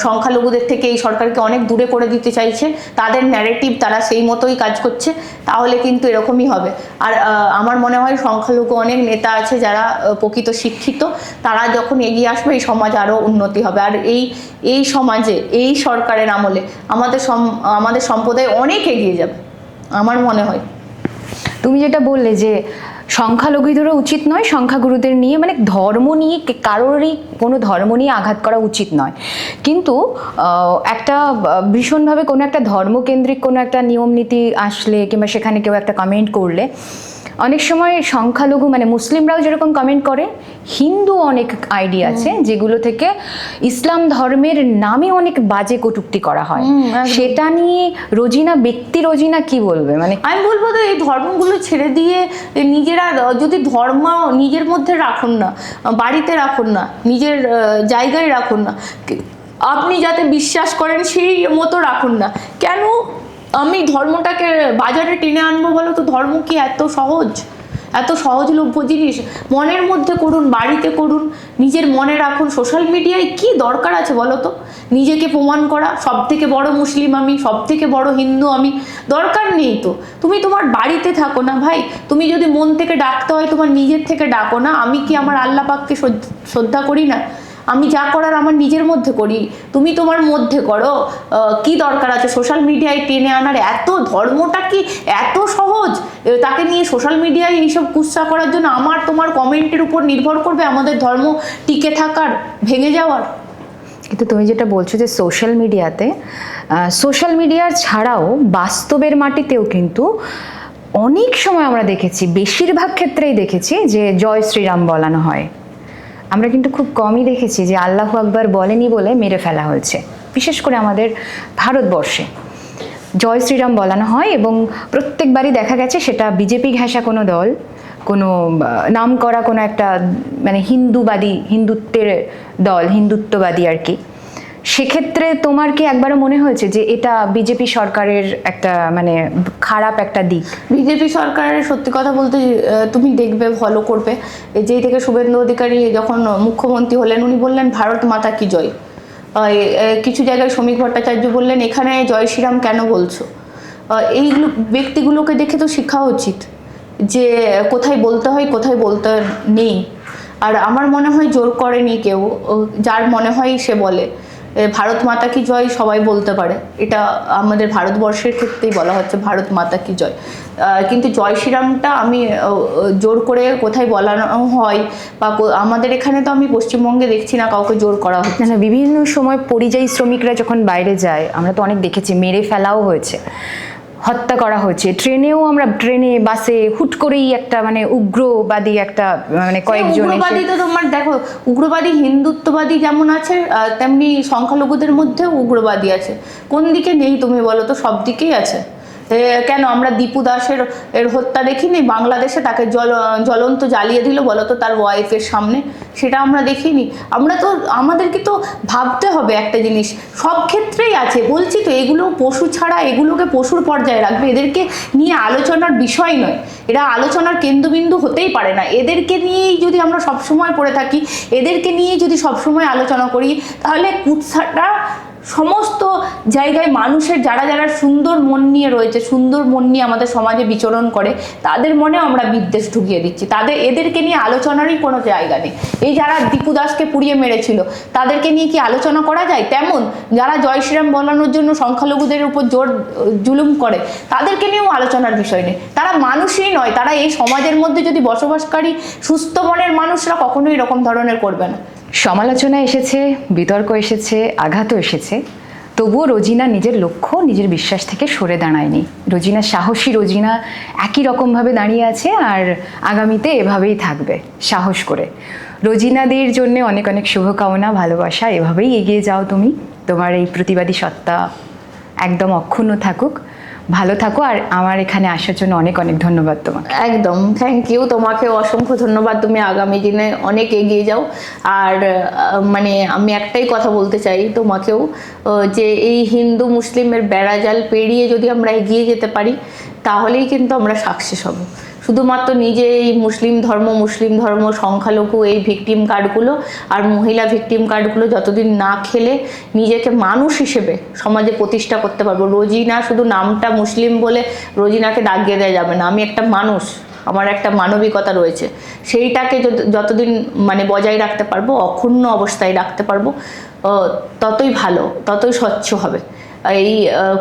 সংখ্যালঘুদের থেকে এই সরকারকে অনেক দূরে করে দিতে চাইছে, তাদের ন্যারেটিভ তারা সেই মতোই কাজ করছে, তাহলে কিন্তু এরকমই হবে। আর আমার মনে হয় সংখ্যালঘু অনেক নেতা আছে যারা প্রকৃত শিক্ষিত, তারা যখন এগিয়ে আসবে এই সমাজ আরও উন্নতি হবে। আর এই সমাজে এই সরকারের আমলে আমাদের সম্প্রদায় অনেক এগিয়ে যাবে আমার মনে হয়। তুমি যেটা বললে যে সংখ্যালঘুদেরও উচিত নয় সংখ্যাগুরুদের নিয়ে, মানে ধর্ম নিয়ে কারোরই কোনো ধর্ম নিয়ে আঘাত করা উচিত নয়, কিন্তু একটা ভীষণভাবে কোনো একটা ধর্মকেন্দ্রিক কোনো একটা নিয়ম নীতি আসলে কিংবা সেখানে কেউ একটা কমেন্ট করলে অনেক সময় সংখ্যালঘু মানে মুসলিমরাও যেরকম কমেন্ট করে, হিন্দু অনেক আইডি আছে যেগুলো থেকে ইসলাম ধর্মের নামে অনেক বাজে কটূক্তি করা হয়। সেটা নিয়ে রোজিনা কি বলবে? মানে আমি বলবো তো এই ধর্মগুলো ছেড়ে দিয়ে নিজেরা যদি ধর্ম নিজের মধ্যে রাখুন না, বাড়িতে রাখুন না, নিজের জায়গায় রাখুন না, আপনি যাতে বিশ্বাস করেন সেই মতো রাখুন না। কেন আমি ধর্মটাকে বাজারে টেনে আনবো বলো তো? ধর্ম কি এত সহজলভ্য জিনিস? মনের মধ্যে করুন, বাড়িতে করুন, নিজের মনে রাখুন। সোশ্যাল মিডিয়ায় কি দরকার আছে বলো তো নিজেকে প্রমাণ করা? সব থেকে বড় মুসলিম আমি, সব থেকে বড় হিন্দু আমি, দরকার নেই তো। তুমি তোমার বাড়িতে থাকো না ভাই। তুমি যদি মন থেকে ডাকতে হয় তোমার নিজের থেকে ডাকো না। আমি কি আমার আল্লাহ পাককে শ্রদ্ধা করি না? আমি যা করার আমার নিজের মধ্যে করি, তুমি তোমার মধ্যে করো। কি দরকার আছে সোশ্যাল মিডিয়ায় টেনে আনার? এত ধর্মটা কি এত সহজ? তাকে নিয়ে সোশ্যাল মিডিয়ায় এইসব কুৎসা করার জন্য আমার তোমার কমেন্টের উপর নির্ভর করবে আমাদের ধর্ম টিকে থাকার, ভেঙে যাওয়ার? কিন্তু তুমি যেটা বলছো যে সোশ্যাল মিডিয়া ছাড়াও বাস্তবের মাটিতেও কিন্তু অনেক সময় আমরা দেখেছি, বেশিরভাগ ক্ষেত্রেই দেখেছি যে জয় শ্রীরাম বলানো হয়। আমরা কিন্তু খুব কমই দেখেছি যে আল্লাহু আকবার বলেনি বলে মেরে ফেলা হয়েছে, বিশেষ করে আমাদের ভারতবর্ষে জয় শ্রীরাম বলানো হয়। এবং প্রত্যেকবারই দেখা গেছে সেটা বিজেপি ঘেঁষা কোনো দল, কোনো নাম করা কোনো একটা মানে হিন্দুত্বের দল, হিন্দুত্ববাদী আর কি। সেক্ষেত্রে তোমার কি একবারও মনে হয়েছে যে এটা বিজেপি সরকারের একটা মানে খারাপ একটা দিক? বিজেপি সরকারের সত্যি কথা বলতে তুমি দেখবে, ফলো করবে, যেই থেকে শুভেন্দু অধিকারী যখন মুখ্যমন্ত্রী হলেন উনি বললেন ভারত মাতা কি জয়। কিছু জায়গায় শ্রমিক ভট্টাচার্য বললেন এখানে জয় শ্রীরাম কেন বলছো? এইগুলো ব্যক্তিগুলোকে দেখে তো শেখা উচিত যে কোথায় বলতে হয় কোথায় বলতে নেই। আর আমার মনে হয় জোর করেনি কেউ, যার মনে হয় সে বলে। ভারত মাতা কি জয় সবাই বলতে পারে, এটা আমাদের ভারতবর্ষের ক্ষেত্রেই বলা হচ্ছে ভারত মাতা কি জয়। কিন্তু জয় শ্রীরামটা আমি জোর করে কোথায় বলানো হয় বা আমাদের এখানে তো আমি পশ্চিমবঙ্গে দেখছি না কাউকে জোর করা হচ্ছে। না না, বিভিন্ন সময় পরিযায়ী শ্রমিকরা যখন বাইরে যায় আমরা তো অনেক দেখেছি, মেরে ফেলাও হয়েছে, হত্যা করা হয়েছে। ট্রেনে বাসে হুট করেই একটা মানে উগ্রবাদী একটা মানে কয়েকজন উগ্রবাদী তো তোমার দেখো, উগ্রবাদী হিন্দুত্ববাদী যেমন আছে তেমনি সংখ্যালঘুদের মধ্যেও উগ্রবাদী আছে। কোন দিকে নেই তুমি বলো তো? সব দিকেই আছে। কেন আমরা দীপু দাসের হত্যা দেখিনি বাংলাদেশে? তাকে জ্বলন্ত জ্বালিয়ে দিল বলো তো তার ওয়াইফের সামনে, সেটা আমরা দেখিনি? আমাদেরকে তো ভাবতে হবে একটা জিনিস, সব ক্ষেত্রেই আছে। বলছি তো এগুলো পশু ছাড়া, এগুলোকে পশুর পর্যায়ে রাখবে, এদেরকে নিয়ে আলোচনার বিষয় নয়, এরা আলোচনার কেন্দ্রবিন্দু হতেই পারে না। এদেরকে নিয়েই যদি আমরা সবসময় পড়ে থাকি, এদেরকে নিয়েই যদি সবসময় আলোচনা করি, তাহলে কুৎসাটা সমস্ত জায়গায় মানুষের যারা যারা সুন্দর মন নিয়ে রয়েছে, সুন্দর মন নিয়ে আমাদের সমাজে বিচরণ করে, তাদের মনে আমরা বিদ্বেষ ঢুকিয়ে দিচ্ছি। এদেরকে নিয়ে আলোচনারই কোনো জায়গা নেই। এই যারা দীপু দাসকে পুড়িয়ে মেরেছিল তাদেরকে নিয়ে কি আলোচনা করা যায়? তেমন যারা জয় শ্রীরাম বলানোর জন্য সংখ্যালঘুদের উপর জোর জুলুম করে তাদেরকে নিয়েও আলোচনার বিষয় নেই। তারা মানুষই নয়, তারা এই সমাজের মধ্যে যদি বসবাসকারী সুস্থ মনের মানুষরা কখনোই এরকম ধরনের করবে না। সমালোচনা এসেছে, বিতর্ক এসেছে, আঘাতও এসেছে, তবুও রোজিনা নিজের লক্ষ্য, নিজের বিশ্বাস থেকে সরে দাঁড়ায়নি। রোজিনা সাহসী, রোজিনা একই রকমভাবে দাঁড়িয়ে আছে আর আগামীতে এভাবেই থাকবে সাহস করে। রোজিনাদের জন্য অনেক অনেক শুভকামনা, ভালোবাসা। এভাবেই এগিয়ে যাও তুমি, তোমার এই প্রতিবাদী সত্তা একদম অক্ষুণ্ণ থাকুক, ভালো থাকো। আর আমার এখানে আসার জন্য অনেক অনেক ধন্যবাদ তোমাকে। একদম থ্যাংক ইউ, তোমাকে অসংখ্য ধন্যবাদ। তুমি আগামী দিনে অনেক এগিয়ে যাও। আর মানে আমি একটাই কথা বলতে চাই তোমাকেও, যে এই হিন্দু মুসলিমের বেড়াজাল পেরিয়ে যদি আমরা এগিয়ে যেতে পারি তাহলেই কিন্তু আমরা সাকসেস হব। শুধুমাত্র নিজে এই মুসলিম ধর্ম সংখ্যালঘু এই ভিকটিম কার্ডগুলো আর মহিলা ভিকটিম কার্ডগুলো যতদিন না খেলে নিজেকে মানুষ হিসেবে সমাজে প্রতিষ্ঠা করতে পারবো। রোজিনা শুধু নামটা মুসলিম বলে রোজিনাকে দাগিয়ে দেওয়া যাবে না। আমি একটা মানুষ, আমার একটা মানবিকতা রয়েছে, সেইটাকে যতদিন মানে বজায় রাখতে পারবো, অক্ষুণ্ণ অবস্থায় রাখতে পারবো, ততই ভালো, ততই স্বচ্ছ হবে। এই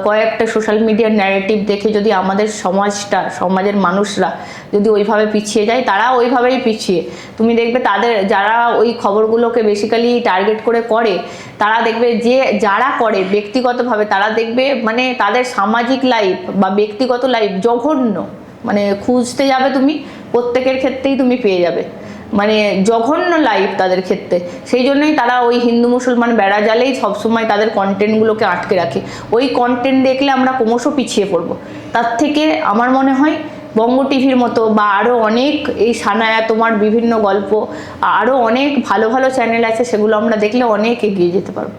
কয়েকটা সোশ্যাল মিডিয়ার ন্যারেটিভ দেখে যদি আমাদের সমাজের মানুষরা যদি ওইভাবে পিছিয়ে যায়, তারা ওইভাবেই পিছিয়ে। তুমি দেখবে তাদের যারা ওই খবরগুলোকে বেসিক্যালি টার্গেট করে তারা দেখবে যে যারা করে ব্যক্তিগতভাবে, তারা দেখবে মানে তাদের সামাজিক লাইফ বা ব্যক্তিগত লাইফ জঘন্য, মানে খুঁজতে যাবে তুমি প্রত্যেকের ক্ষেত্রেই তুমি পেয়ে যাবে, মানে জঘন্য লাইফ তাদের ক্ষেত্রে। সেই জন্যই তারা ওই হিন্দু মুসলমান বেড়াজালেই সবসময় তাদের কন্টেন্টগুলোকে আটকে রাখে। ওই কন্টেন্ট দেখলে আমরা ক্রমশ পিছিয়ে পড়বো। তার থেকে আমার মনে হয় বঙ্গ টিভির মতো বা আরও অনেক, এই সানায়া তোমার বিভিন্ন গল্প, আরও অনেক ভালো ভালো চ্যানেল আছে, সেগুলো আমরা দেখলে অনেক এগিয়ে যেতে পারবো।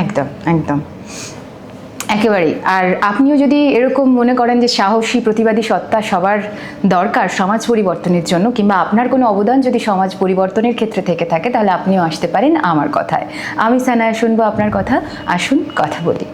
একদম একদম একেবারেই। আর আপনিও যদি এরকম মনে করেন যে সাহসী প্রতিবাদী সত্তা সবার দরকার সমাজ পরিবর্তনের জন্য, কিংবা আপনার কোনো অবদান যদি সমাজ পরিবর্তনের ক্ষেত্রে থেকে থাকে, তাহলে আপনিও আসতে পারেন আমার কথায়। আমি সানায়া শুনবো আপনার কথা, আসুন কথা বলি।